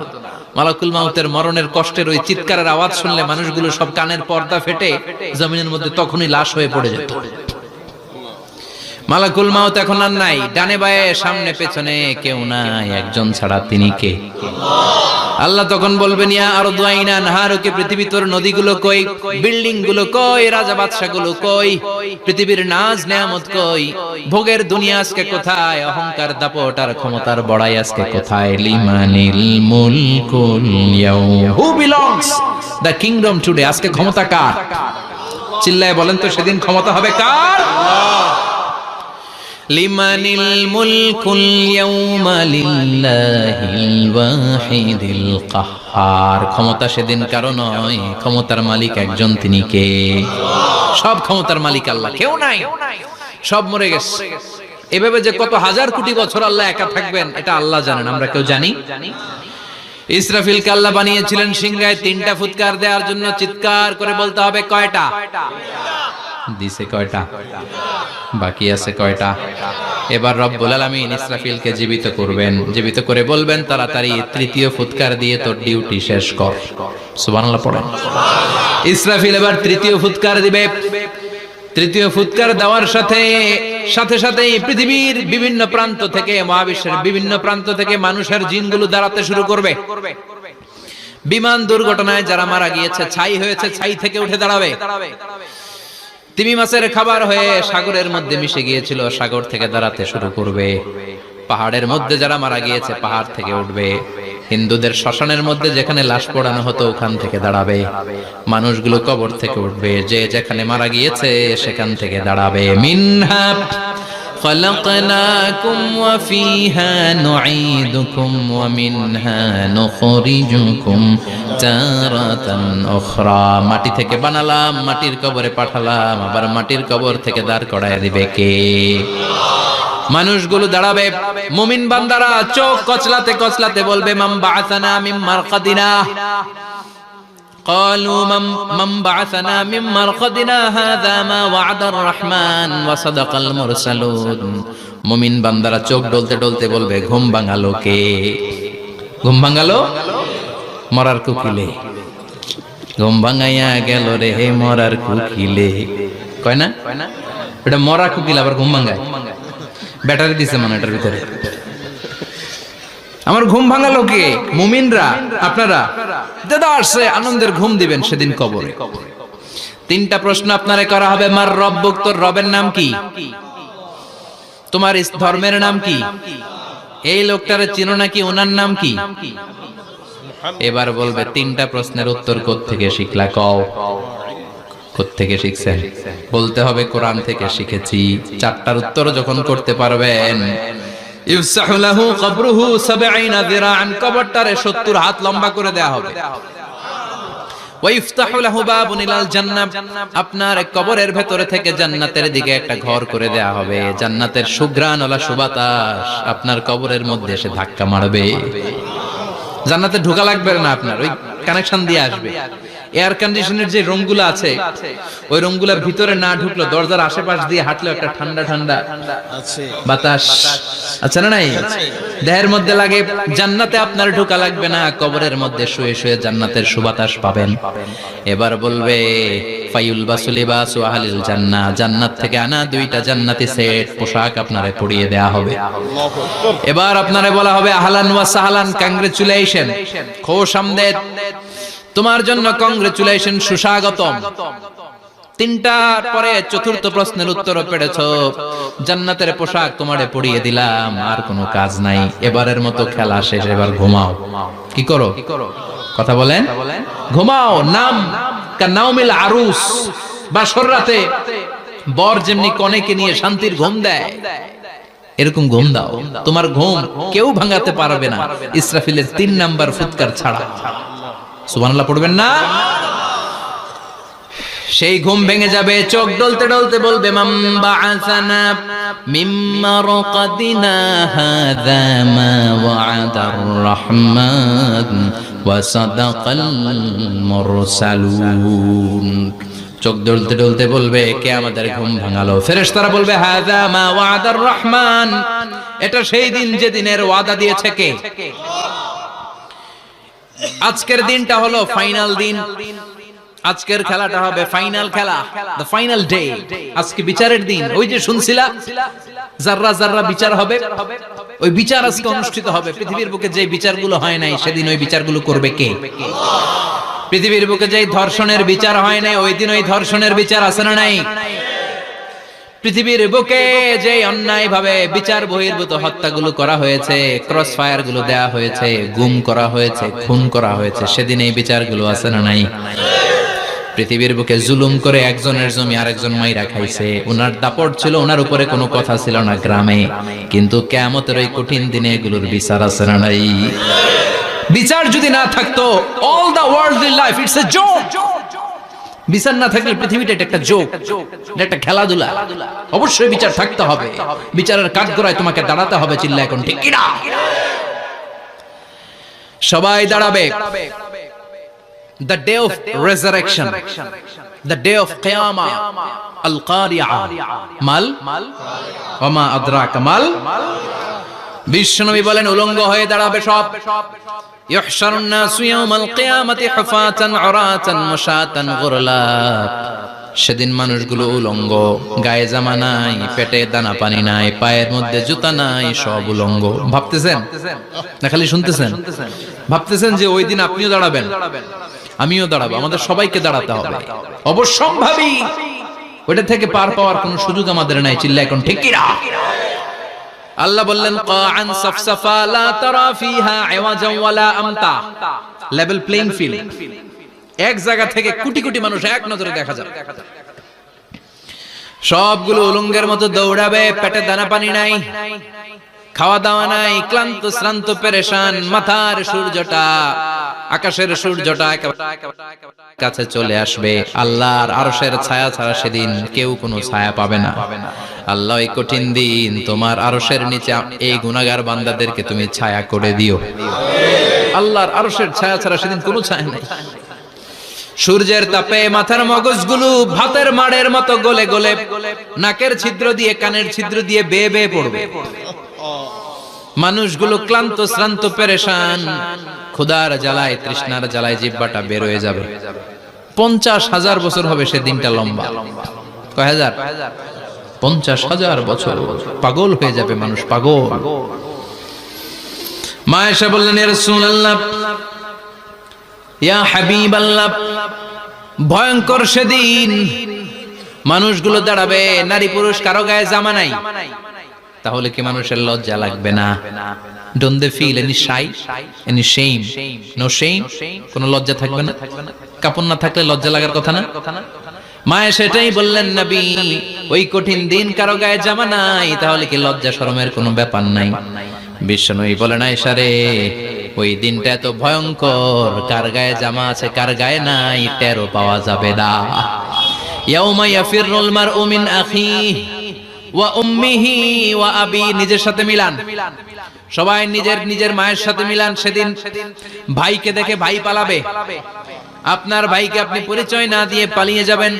মালাকুল মাউতের মরণের কষ্টের ওই চিৎকারের আওয়াজ শুনলে মানুষগুলো সব কানের পর্দা ফেটে জমিনের মধ্যে তখনই লাশ হয়ে পড়ে যেত। মালাকুল মাউত এখন আর নাই, ডানে বায়ে সামনে পেছনে কেউ নাই, একজন ছাড়া, তিনি কে? আল্লাহ তখন বলবেন ইয়া আরদু আইনা নাহারুকে, পৃথিবী তোর নদীগুলো কই, বিল্ডিং গুলো কই, রাজা বাদশা গুলো কই, পৃথিবীর নাজ নেয়ামত কই, ভোগের দুনিয়া আজকে কোথায়, অহংকার দাপট আর ক্ষমতার বড়াই আজকে কোথায়? লিমানিল মুলকুল ইয়াউম, who belongs the kingdom today, আজকে ক্ষমতা কার? চিল্লায় বলেন তো সেদিন ক্ষমতা হবে কার? লিমানিল মুলকুল ইয়াউমা লিল্লাহিল ওয়াহিদিল কাহ্হার। ক্ষমতা সেদিন কারো নয়, ক্ষমতার মালিক একজন, তিনি কে? সব ক্ষমতার মালিক আল্লাহ, কেউ নাই, সব মরে গেছে। এভাবে যে কত হাজার কোটি বছর আল্লাহ একা থাকবেন এটা আল্লাহ জানেন, আমরা কেউ জানি? ইসরাফিলকে আল্লাহ বানিয়েছিলেন সিংহায় 3টা ফুৎকার দেওয়ার জন্য। চিৎকার করে বলতে হবে কয়টা? দিছে কয়টা? বাকি আছে কয়টা? এবার রব্বুল আলামিন ইসরাফিলকে জীবিত করবেন, জীবিত করে বলবেন তাড়াতাড়ি 3য় ফুৎকার দিয়ে তোর ডিউটি শেষ কর। সুবহানাল্লাহ পড়েন। ইসরাফিল এবার 3য় ফুৎকার দিবে। 3য় ফুৎকার দেওয়ার সাথে সাথে পৃথিবীর বিভিন্ন প্রান্ত থেকে, মহাবিশ্বের বিভিন্ন প্রান্ত থেকে মানুষের জিনগুলো দাঁড়াতে শুরু করবে। বিমান দুর্ঘটনায় যারা মারা গিয়েছে, ছাই হয়েছে, ছাই থেকে উঠে দাঁড়াবে। তিমি মাছের খাবার হয়ে সাগরের মধ্যে মিশে গিয়েছিল, সাগর থেকে দাঁড়াতে শুরু করবে। পাহাড়ের মধ্যে যারা মারা গিয়েছে, পাহাড় থেকে উঠবে। হিন্দুদের শ্মশানের মধ্যে যেখানে লাশ পোড়ানো হতো, ওখান থেকে দাঁড়াবে। মানুষগুলো কবর থেকে উঠবে, যে যেখানে মারা গিয়েছে সেখান থেকে দাঁড়াবে। মিনহা خلقناكم وفيها نعيدكم ومنها نخرجكم تارة أخرى। মাটি থেকে বানালাম, মাটির কবরে পাঠালাম, আবার মাটির কবর থেকে দাঁড় করায় দিবে কে? মানুষগুলো দাঁড়াবে। মুমিন বান্দারা চোখ কচলাতে কচলাতে বলবে মান বাআসানা মিন মারকাদিনা। قالوا من بعثنا من مرقدنا هذا ما وعد الرحمن وصدق المرسلون। মুমিন বান্দারা চোখ ডলতে ডলতে বলবে ঘুম ভাঙালো কে? ঘুম ভাঙালো মরার কুকিলে। ঘুম ভাঙাইয়া গেল রে হে মরার কুকিলে। কয় না এটা মরা কুকিল আবার ঘুম ভাঙায়? ব্যাটারি দিছে মানে এটার ভিতরে। আমার ঘুম ভাঙালো কে? মুমিনরা, আপনারা দাদা আসছে আনন্দের ঘুম দিবেন সেদিন কবরে। 3টা প্রশ্ন আপনারে করা হবে। মার রব্বুক, তোর রবের নাম কি? তোমার ধর্মের নাম কি? এই লোকটারে চিনো নাকি? ওনার নাম কি? এবার বলবে 3টা প্রশ্নের উত্তর কোত্থেকে শিখলা? কও কোত্থেকে শিখছেন? বলতে হবে কোরআন থেকে শিখেছি। 4টার উত্তর যখন করতে পারবেন, ইফসাহু লাহু কবরুহু 70 যিরাআন, কবরটারে 70 হাত লম্বা করে দেয়া হবে। ওয়া ইফতাহু লাহু বাবুন ইলাল জান্নাহ, আপনার কবরের ভেতরে থেকে জান্নাতের দিকে একটা ঘর করে দেয়া হবে। জান্নাতের সুঘ্রাণওয়ালা সুবাতাস আপনার কবরের মধ্যে এসে ধাক্কা মারবে। জান্নাতে ঢোকা লাগবে না, আপনার ওই কানেকশন দিয়ে আসবে। এয়ার কন্ডিশনের যে রুমগুলো আছে, ওই রুমগুলোর ভিতরে না ঢুকলো, দরজার আশেপাশ দিয়ে হাঁটলে একটা ঠান্ডা ঠান্ডা বাতাস আছে না নাই? দেহের মধ্যে লাগে। জান্নাতে আপনার ঢোকা লাগবে না, কবরের মধ্যে শুয়ে শুয়ে জান্নাতের সুবাতাস পাবেন। এবার বলবে ফায়ুলবাসু লিবাসু আহলিল জান্নাহ, জান্নাত থেকে আনা 2টা জান্নাতি সেট পোশাক আপনারে পরিয়ে দেয়া হবে। এবার আপনারে বলা হবে আহলান ওয়া সাহলান, কংগ্রেচুলেশন, খোশামদেদ, তোমার জন্য কংগ্রেচুলেশন, সুস্বাগতম। 3টার পরে 4র্থ প্রশ্নের উত্তরও পেরেছো। জান্নাতের পোশাক তোমারে পরিয়ে দিলাম, আর কোনো কাজ নাই। এবারের মতো খেলা শেষ, এবার ঘুমাও। কি করো? কথা বলেন। ঘুমাও। নাম কানাউমিল আরুস, বাসর রাতে বর যেমনি কনেকে নিয়ে শান্তির ঘুম দেয়, এরকম ঘুম দাও। তোমার ঘুম কেউ ভাঙাতে পারবে না ইসরাফিলের 3 নাম্বার ফুৎকার ছাড়া। সুবহানাল্লাহ পড়বেন না? সেই ঘুম ভেঙে যাবে। চোখ ডলতে ডলতে বলবে মান বাআসানা মিন মারকাদিনা হাযা মা ওয়া'দার রাহমান ওয়া সাদাকাল মুরসালুন। চোখ ডলতে ডলতে বলবে কে আমাদের ঘুম ভাঙালো? ফেরেশতারা বলবে হাযা মা ওয়া'দার রাহমান, এটা সেই দিন যেদিনের ওয়াদা দিয়েছে কে? আজকের দিনটা হলো ফাইনাল দিন। আজকের খেলাটা হবে ফাইনাল খেলা, দ্য ফাইনাল ডে। আজকে বিচারের দিন। ওই যে শুনছিলা জাররা জাররা বিচার হবে, ওই বিচার আজকে অনুষ্ঠিত হবে। পৃথিবীর বুকে যে বিচারগুলো হয় নাই সেদিন ওই বিচারগুলো করবে কে? পৃথিবীর বুকে যে ধর্ষণের বিচার হয় নাই, ওই দিন ওই ধর্ষণের বিচার আছে না নাই? পৃথিবীর বুকে যে অন্যায় ভাবে বিচার বহির্ভূত হত্যাগুলো করা হয়েছে, ক্রস ফায়ার গুলো দেয়া হয়েছে, গুম করা হয়েছে, খুন করা হয়েছে, সেদিন এই বিচারগুলো আছে না নাই? পৃথিবীর বুকে জুলুম করে একজনের জমি আরেকজন মাইরা খাইছে, ওনার দাপট ছিল, ওনার উপরে কোনো কথা ছিল না গ্রামে, কিন্তু কিয়ামতের ওই কঠিন দিনে এগুলোর বিচার আছে না নাই? বিচার যদি না থাকতো, all the worldly life it's a joke. বিচার না থাকলে পৃথিবীটা এটা একটা জোক, এটা একটা খেলাধুলা। অবশ্যই বিচার থাকতে হবে, বিচারের কাঠগড়ায় তোমাকে দাঁড়াতে হবে। চিল্লা এখন ঠিক কি না? সবাই দাঁড়াবে। The day of resurrection, the day of qiyamah, al-qari'ah, mal wama adraka mal। বিশ্বনবী বলেন উলঙ্গ হয়ে দাঁড়াবে সব। ইহশারুন নাসু ইয়াওমাল কিয়ামাতি হুফাতান উরাতান মুশাতান গুরলা। সেদিন মানুষগুলো উলঙ্গ, গায়ে জামা নাই, পেটে দানা পানি নাই, পায়ের মধ্যে জুতা নাই, সব উলঙ্গ। ভাবতেছেন না খালি শুনতেছেন? ভাবতেছেন যে ওই দিন আপনিও দাঁড়াবেন, আমিও দাঁড়াবো, আমাদের সবাইকে দাঁড়াতে হবে। অবশ্যম্ভাবী, ওটা থেকে পার পাওয়ার কোনো সুযোগ আমাদের নাই। চিল্লা এখন ঠিক কি না? আল্লাহ বললেন কাআন সাফসাফা লা তারা ফিহা আওয়াজান ওয়ালা আমতা। লেভেল প্লেইং ফিল্ড, এক জায়গা থেকে কোটি কোটি মানুষ এক নজরে দেখা যাবে। সবগুলো উলঙ্গের মতো দৌড়াবে, পেটে দানা পানি নাই, খাওয়া দাওয়া নাই, ক্লান্ত শ্রান্ত পেরেশান। মাথার সূর্যটা, আকাশের সূর্যটা কাছে চলে আসবে। আল্লাহর আরশের ছায়া ছাড়া সেদিন কেউ কোনো ছায়া পাবে না। আল্লাহ এই কঠিন দিন তোমার আরশের নিচে এই গুনাহগার বান্দাদেরকে তুমি ছায়া করে দিও। আল্লাহর আরশের ছায়া ছাড়া সেদিন কোনো ছায়া নাই। সূর্যের তাপে মাথার মগজগুলো ভাতের মাড়ের মতো গলে গলে নাকের ছিদ্র দিয়ে কানের ছিদ্র দিয়ে বেয়ে বেয়ে পড়বে। মানুষগুলো ক্লান্ত শ্রান্ত পেরেশান, ক্ষুধার জ্বালায় তৃষ্ণার জ্বালায় জিহ্বাটা বের হয়ে যাবে। 50,000 বছর হবে সে দিনটা লম্বা। কয় হাজার? 50,000 বছর। পাগল হয়ে যাবে মানুষ, পাগল। মা আয়েশা বললেন ইয়া রাসূলুল্লাহ, ইয়া হাবিবাল্লাহ, ভয়ঙ্কর সেদিন মানুষগুলো দাঁড়াবে, নারী পুরুষ কারো গায়ে জামা নাই। তাহলে কি মানুষের লজ্জা লাগবে না? Don't they feel any shy, any shame? No shame? কোনো লজ্জা থাকবে না? কাপড় না থাকলে লজ্জা লাগার কথা না? মায়ে সেটাই বললেন নবী, ওই কঠিন দিন কারো গায়ে জামা নাই, তাহলে কি লজ্জা শরমের কোনো ব্যাপার নাই? বিশ্বনবী বলেন আয়েশা রে, ওই দিনটা এত ভয়ঙ্কর, কার গায়ে জামা আছে কার গায়ে নাই টেরও পাওয়া যাবে না। ইয়াউমা ইয়াফিরুল মারউ মিন আখিহি ওয়া উম্মিহি ওয়া আবি। নিজের সাথে মিলান, সবাই নিজের নিজের মায়ের সাথে মিলান। সেদিন ভাইকে দেখে ভাই পালাবে, আপনার ভাইকে আপনি পরিচয় না দিয়ে পালিয়ে যাবেন।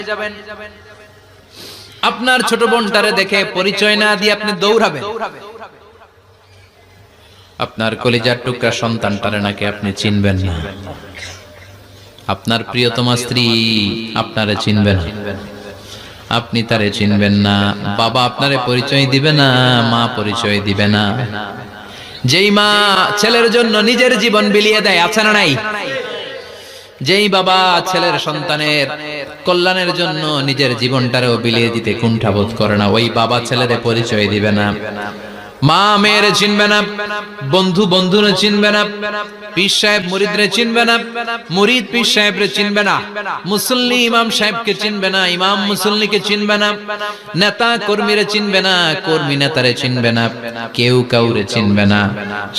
আপনার ছোট বোনটারে দেখে পরিচয় না দিয়ে আপনি দৌড়াবেন। আপনার কলিজার টুকরা সন্তানটারে নাকি আপনি চিনবেন না। আপনার প্রিয়তমা স্ত্রী আপনারে চিনবে না, আপনি তারে চিনবেন না। বাবা আপনারে পরিচয় দিবে না, মা পরিচয় দিবে না। যেই মা ছেলের জন্য নিজের জীবন বিলিয়ে দেয়, আছে না নাই? যেই বাবা ছেলের সন্তানের কল্যাণের জন্য নিজের জীবনটারেও বিলিয়ে দিতে কুণ্ঠাবোধ করে না, ওই বাবা ছেলেরে পরিচয় দিবে না। মা মেয়েরে চিনবে না, বন্ধু বন্ধুরে চিনবে না, পীর সাহেব মুরিদরে চিনবে না, মুরিদ পীর সাহেবরে চিনবে না, মুসল্লি ইমাম সাহেবকে চিনবে না, ইমাম মুসল্লিকে চিনবে না, নেতা কর্মীরে চিনবে না, কর্মী নেতারে চিনবে না, কেউ কাউরে চিনবে না।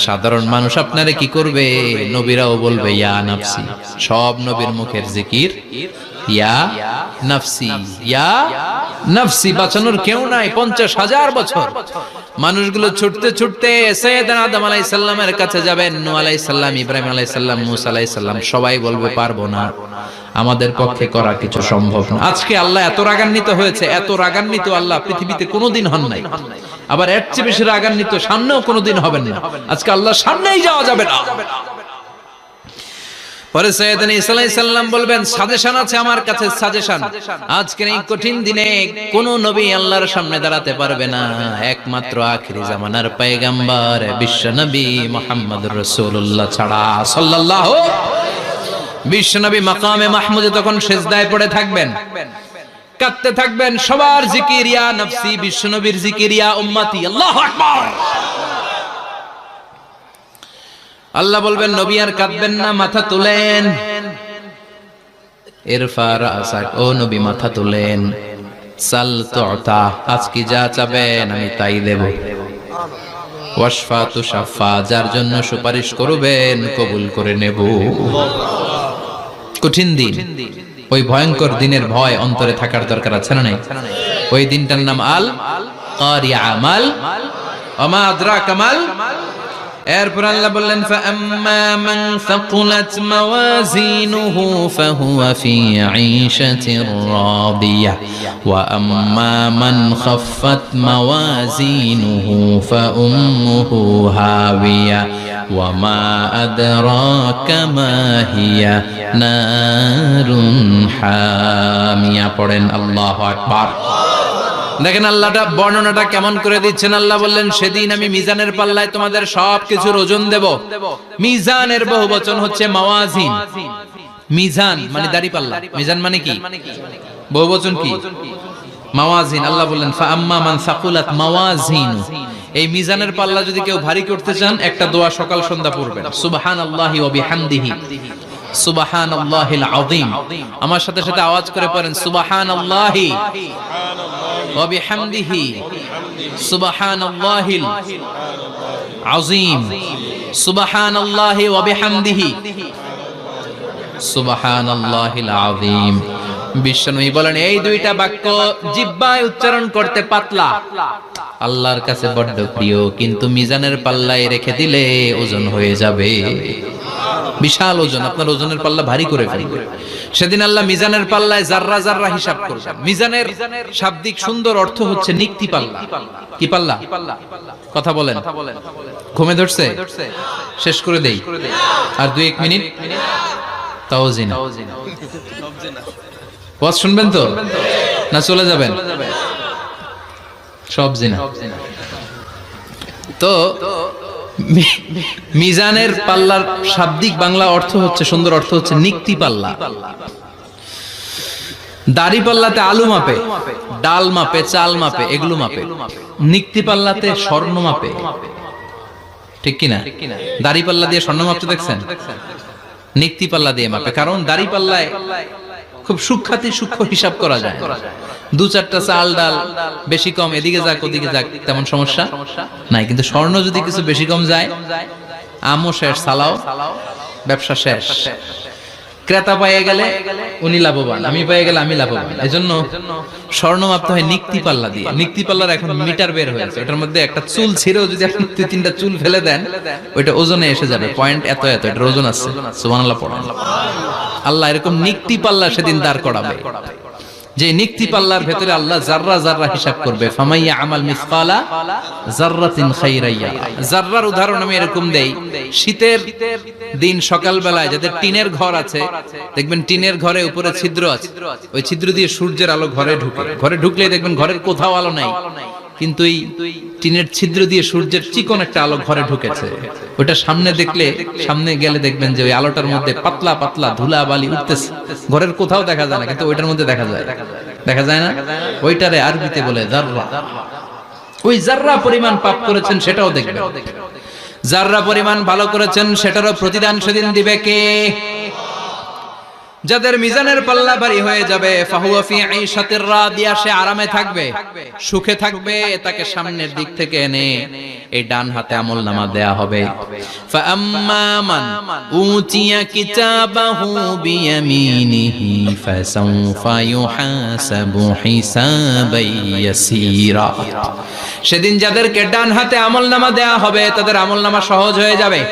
সাধারণ মানুষ আপনারে কি করবে? নবীরাও বলবে ইয়া নাফসি। সব নবীর মুখের জিকির ইয়া নাফসি, ইয়া নাফসি। বাঁচানোর কেউ নাই। 50,000 বছর মানুষগুলো ছুটতে ছুটতে সাইয়েদনা আদম আলাইহিস সালামের কাছে যাবেন। নূহ আলাইহিস সালাম, ইব্রাহিম আলাইহিস সালাম, মূসা আলাইহিস সালাম, সবাই বলবে পারবো না, আমাদের পক্ষে করা কিছু সম্ভব না। আজকে আল্লাহ এত রাগান্বিত হয়েছে, এত রাগান্বিত আল্লাহ পৃথিবীতে কোনোদিন হন নাই। আবার এর চেয়ে বেশি রাগান্বিত সামনেও কোনোদিন হবেন না। আজকে আল্লাহর সামনেই যাওয়া যাবে না। পরে সাইয়েদনা ঈসা আলাইহিস সালাম বলবেন সাজেশন আছে আমার কাছে, সাজেশন। আজকের এই কঠিন দিনে কোন নবী আল্লাহর সামনে দাঁড়াতে পারবে না, একমাত্র আখিরি জামানার পয়গম্বর বিশ্ব নবী মুহাম্মদুর রাসূলুল্লাহ ছাড়া সাল্লাল্লাহু। বিশ্ব নবী মাকামে মাহমুদে তখন সিজদায় পড়ে থাকবেন, কাঁদতে থাকবেন। সবার জিকির ইয়া নফসি, বিশ্ব নবীর জিকির ইয়া উম্মতি। আল্লাহু আকবার। আল্লাহ বলবেন নবী আর কাঁদবেন না, মাথা তুলেন। ইরফা রাসাক, ও নবী মাথা তোলেন, সাল তুতা, আজকে যা চাবেন আমি তাই দেব। ওয়াশফা তুশাফা, যার জন্য সুপারিশ করবেন কবুল করে নেব। কঠিন দিন, ওই ভয়ঙ্কর দিনের ভয় অন্তরে থাকার দরকার আছে না নাই? ওই দিনটার নাম আল কারিয়া, মাল ওমা আদরাকা মাল। এরপর আল্লাহ বললেন ফাআম্মা মান সাকুলাত মাওয়াজিনুহু ফাহুয়া ফি ঈশাতির রাদিয়া ওয়া আম্মা মান খাফফাত মাওয়াজিনুহু ফাউম্মুহু হাওিয়া ওয়া মা আদরাকা মা হিয়া নারুন হামিয়া। পড়েন আল্লাহু আকবার। দেখেন আল্লাহটা বর্ণনাটা কেমন করে দিচ্ছেন। আল্লাহ বললেন সেদিন আমি মিজানের পাল্লায় তোমাদের সবকিছুর ওজন দেব। মিজানের বহুবচন হচ্ছে মাওয়াজিন। মিজান মানে দাড়ি পাল্লা, মিজান মানে কি? বহুবচন কি? মাওয়াজিন। আল্লাহ বললেন ফাআম্মা মান সাকুলাত মাওয়াজিনু, এই মিজানের পাল্লা যদি কেউ ভারী করতে চান একটা দোয়া সকাল সন্ধ্যা পড়বেন, সুবহানাল্লাহি ওয়া বিহামদিহি সুবহানাল্লাহিল আযীম। আমার সাথে সাথে আওয়াজ করে পড়েন সুবহানাল্লাহি ওয়া বিহামদিহি সুবহানাল্লাহিল আযীম, সুবহানাল্লাহি ওয়া বিহামদিহি সুবহানাল্লাহিল আযীম। বিশ্বনবী বলেন এই দুইটা বাক্য জিহ্বায় উচ্চারণ করতে পাতলা, আল্লাহর কাছে বড্ড প্রিয়, কিন্তু মিজানের পাল্লায় রেখে দিলে ওজন হয়ে যাবে, বিশাল ওজন, আপনার ওজনের পাল্লা ভারী করে ফেলবে। সেদিন আল্লাহ মিজানের পাল্লায় জাররা জাররা হিসাব করবেন। মিজানের শাব্দিক সুন্দর অর্থ হচ্ছে নিক্তি পাল্লা। কি পাল্লা? কথা বলেন, ঘুমে ধরছে? শেষ করে দেই, আর 2-1 মিনিট। তাও জিনা ওয়াজ শুনবেন তো না চলে যাবেন? সব জিনা। তো মিজানের পাল্লার শাব্দিক বাংলা অর্থ হচ্ছে, সুন্দর অর্থ হচ্ছে নিক্তি পাল্লা। দাড়ি পাল্লাতে আলু মাপে, ডাল মাপে, চাল মাপে, এগুলো মাপে। নিক্তি পাল্লাতে স্বর্ণ মাপে, ঠিক কিনা? দাড়ি পাল্লা দিয়ে স্বর্ণ মাপতে দেখছেন? নিক্তি পাল্লা দিয়ে মাপে, কারণ দাড়ি পাল্লায় খুব সূক্ষ্ম হিসাব করা যায়। 2-4টা চাল ডাল বেশি কম এদিকে যাক ওদিকে যাক তেমন সমস্যা নাই, কিন্তু স্বর্ণ যদি কিছু বেশি কম যায়, আমও শেষ, সালাও, ব্যবসা শেষ। ক্রেতা পেয়ে গেলে উনি লাভবান, আমি পেয়ে গেলে আমি লাভবান। এজন্য স্বর্ণ মাপতে হয় নিক্তি পাল্লা দিয়ে। নিক্তি পাল্লার এখন মিটার বের হয়েছে, ওটার মধ্যে একটা চুল ছিঁড়েও যদি আপনি 2-3টা চুল ফেলে দেন ওইটা ওজনে এসে যাবে, পয়েন্ট এত এত, এটার ওজন আছে। সুবহানাল্লাহ পড়েন। আল্লাহ এরকম নিক্তি পাল্লা সেদিন দাঁড় করাবে, যে নিক্তি পাল্লার ভেতরে আল্লাহ জাররা জাররা হিসাব করবে। ফামাইয়া আমাল মিসকালা জাররাতিন খাইরাইয়া। জাররার উদাহরণ আমি এরকম দেই, শীতের দিন সকাল বেলায় যাদের টিনের ঘর আছে, দেখবেন টিনের ঘরে উপরে ছিদ্র আছে, ওই ছিদ্র দিয়ে সূর্যের আলো ঘরে ঢুকে। ঘরে ঢুকলেই দেখবেন ঘরের কোথাও আলো নাই, কিন্তু এই টিনের ছিদ্র দিয়ে সূর্যের চিকন একটা আলো ঘরে ঢুকেছে। ওটা সামনে দেখলে, সামনে গেলে দেখবেন যে ওই আলোটার মধ্যে পাতলা পাতলা ধুলা বালি উঠতেছে, ঘরের কোথাও দেখা যায় না, কিন্তু ওইটার মধ্যে দেখা যায়। দেখা যায় না? ওইটারে আরবিতে বলে জাররা। ওই জাররা পরিমাণ পাপ করেছেন সেটাও দেখবেন, জাররা পরিমাণ ভালো করেছেন সেটারও প্রতিদান সেদিন দিবে কে? যাদের মিজানের পাল্লা ভারী হয়ে যাবে, ফাহুয়া ফি ঈশাতির রাদিয়া, সে আরামে থাকবে, সুখে থাকবে। তাকে সামনের দিক থেকে এনে এই ডান হাতে আমলনামা দেয়া হবে। ফাআম্মা মান উতিয়া কিতাবাহু বিয়ামিনিহি ফাসাউফা ইউহাসাবু হিসাবান ইয়াসীরা। সেদিন যাদেরকে ডান হাতে আমলনামা দেয়া হবে তাদের আমলনামা সহজ হয়ে যাবে।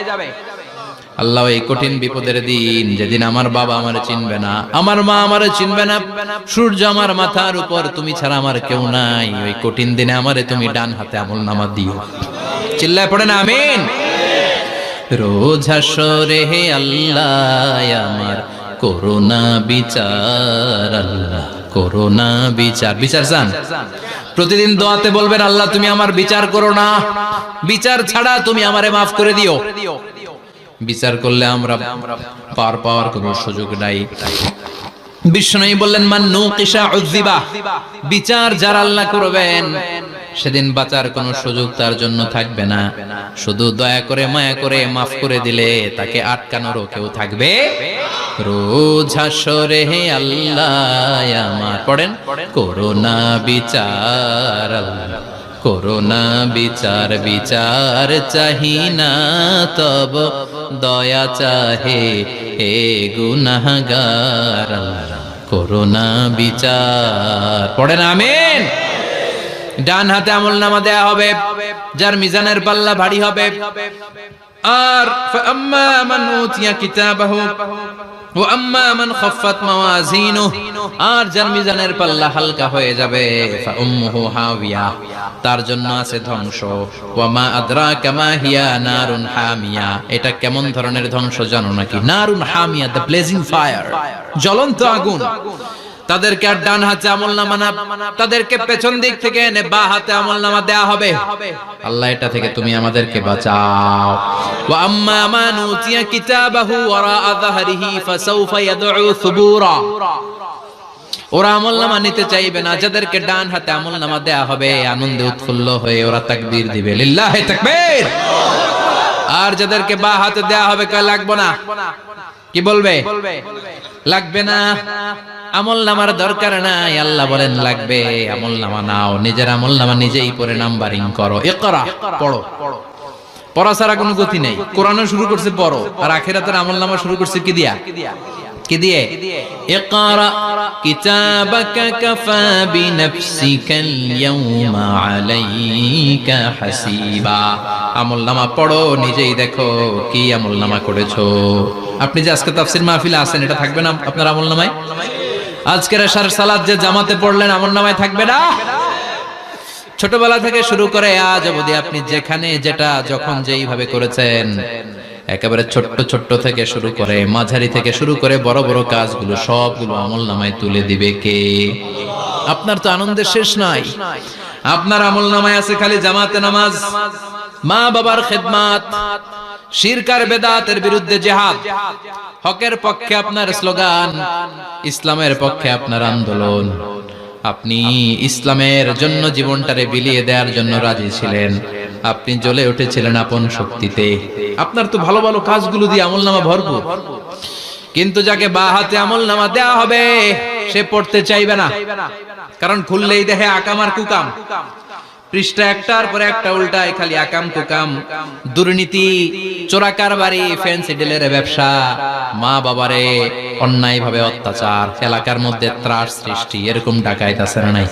আল্লাহ এই কঠিন বিপদের দিন, যেদিন আমার বাবা আমারে চিনবে না, আমার মা আমারে চিনবে না, সূর্য আমার মাথার উপর, তুমি ছাড়া আমার কেউ নাই, ওই কঠিন দিনে আমারে তুমি ডান হাতে আমলনামা দিও। চিল্লায় পড়েন আমিন। রোজ হাসরে হে আল্লাহ আমার করোনা বিচার, আল্লাহ করোনা বিচার। বিচার চান? প্রতিদিন দোয়াতে বলবেন আল্লাহ তুমি আমার বিচার করো না, বিচার ছাড়া তুমি আমারে মাফ করে দিও। বিচার করলে আমরা পার পাওয়ার কোনো সুযোগ নাই। বিষ্ণু বললেন মান নুকিশা উযিবা, বিচার যারা আল্লাহ করবেন সেদিন বাঁচার কোনো সুযোগ তার জন্য থাকবে না। শুধু দয়া করে মায়া করে মাফ করে দিলে তাকে আটকানোরও কেউ থাকবে। রোজ হাসরে হে আল্লাহ আমার, পড়েন, করোনা বিচার আল্লাহ, করোনা বিচার, বিচার চাহি না তব দয়া চাহে হে গুনাহগার আল্লাহ, করোনা বিচার। পড়েন আমিন। ডান হাতে আমলনামা দেয়া হবে যার মিজানের পাল্লা ভারী হবে। আর ফাআম্মা মান উতিয়া কিতাবাহু ওয়া আম্মা মান খাফফাত মাওয়াজিনুহু, আর যার মিজানের পাল্লা হালকা হয়ে যাবে ফাউম্মুহু হাওিয়া, তার জন্য আছে ধ্বংস। ওয়া মা আদরাকা মা হিয়া নারুন হামিয়া, এটা কেমন ধরনের ধ্বংস জানো নাকি? নারুন হামিয়া, দ্য ব্লেজিং ফায়ার, জ্বলন্ত আগুন। তাদেরকে আর ডান হাতে আমলনামা না, তাদেরকে পেছন দিক থেকে এনে বা হাতে আমলনামা দেয়া হবে। আল্লাহ এটা থেকে তুমি আমাদেরকে বাঁচাও। ওয়া আম্মা মান উতিয়া কিতাবাহু ওয়ারা যাহরিহি ফাসাউফা ইয়াদউ সুবুরা, ওরা আমলনামা নিতে চাইবে না। যাদেরকে ডান হাতে আমলনামা দেয়া হবে আনন্দে উৎফুল্ল হয়ে ওরা তাকবীর দিবে, লিল্লাহি তাকবীর। আর যাদেরকে বা হাতে দেয়া হবে কয় লাগবে না, কি বলবে? লাগবে না, আমলনামার দরকার নাই। আল্লাহ বলেন লাগবে, আমলনামা নাও, নিজের আমলনামা নিজেই পড়ে নাম্বারিং করো। ইকরা, পড়ো। পড়া ছাড়া কোনো গতি নেই। কোরআনও শুরু করছে পড়ো, আর আখিরাতের আমলনামা শুরু করছে কি দিয়া? কি দিয়ে? ইকরা কিতাবাকা কাফা বিনাফসিকাল ইয়াউমা আলাইকা হাসিবা, আমলনামা পড়ো, নিজেই দেখো কি আমলনামা করেছো। আপনি যে আজকে তাফসীর মাহফিলে আছেন, এটা থাকবে না আপনার আমলনামায়? আজকের এশার সালাত যে জামাতে পড়লেন, আমলনামায় থাকবে না? ছোটবেলা থেকে শুরু করে আজ অবধি আপনি যেখানে যেটা যখন যেইভাবে করেছেন, একেবারে ছোট্ট ছোট্ট থেকে শুরু করে মাঝারি থেকে শুরু করে বড় বড় কাজগুলো সবগুলো আমলনামায় তুলে দিবে কে? আপনার তো আনন্দের শেষ নাই। আপনার আমলনামায় আছে খালি জামাতে নামাজ, মা বাবার খেদমত, শিরক আর বেদাতের বিরুদ্ধে জিহাদ, হকের পক্ষে আপনার স্লোগান, ইসলামের পক্ষে আপনার আন্দোলন। আপনি ইসলামের জন্য জীবনটারে বিলিয়ে দেওয়ার জন্য রাজি ছিলেন। আপনি জ্বলে উঠেছিলেন আপন শক্তিতে। আপনার তো ভালো ভালো কাজগুলো দিয়ে আমলনামা ভরপুর। কিন্তু যাকে বা হাতে আমলনামা দেয়া হবে সে পড়তে চাইবে না, কারণ খুললেই দেখে আকাম আর কুকাম। পৃষ্ঠা একটার পরে একটা উল্টায় খালি আকাম কুকাম, দুর্নীতি, চোরা কারবারি, ফ্যান্সি ডিলের ব্যবসা, মা বাবারে অন্যায় ভাবে অত্যাচার, এলাকার মধ্যে ত্রাস সৃষ্টি, এরকম ডাকাইত আছে না নাই?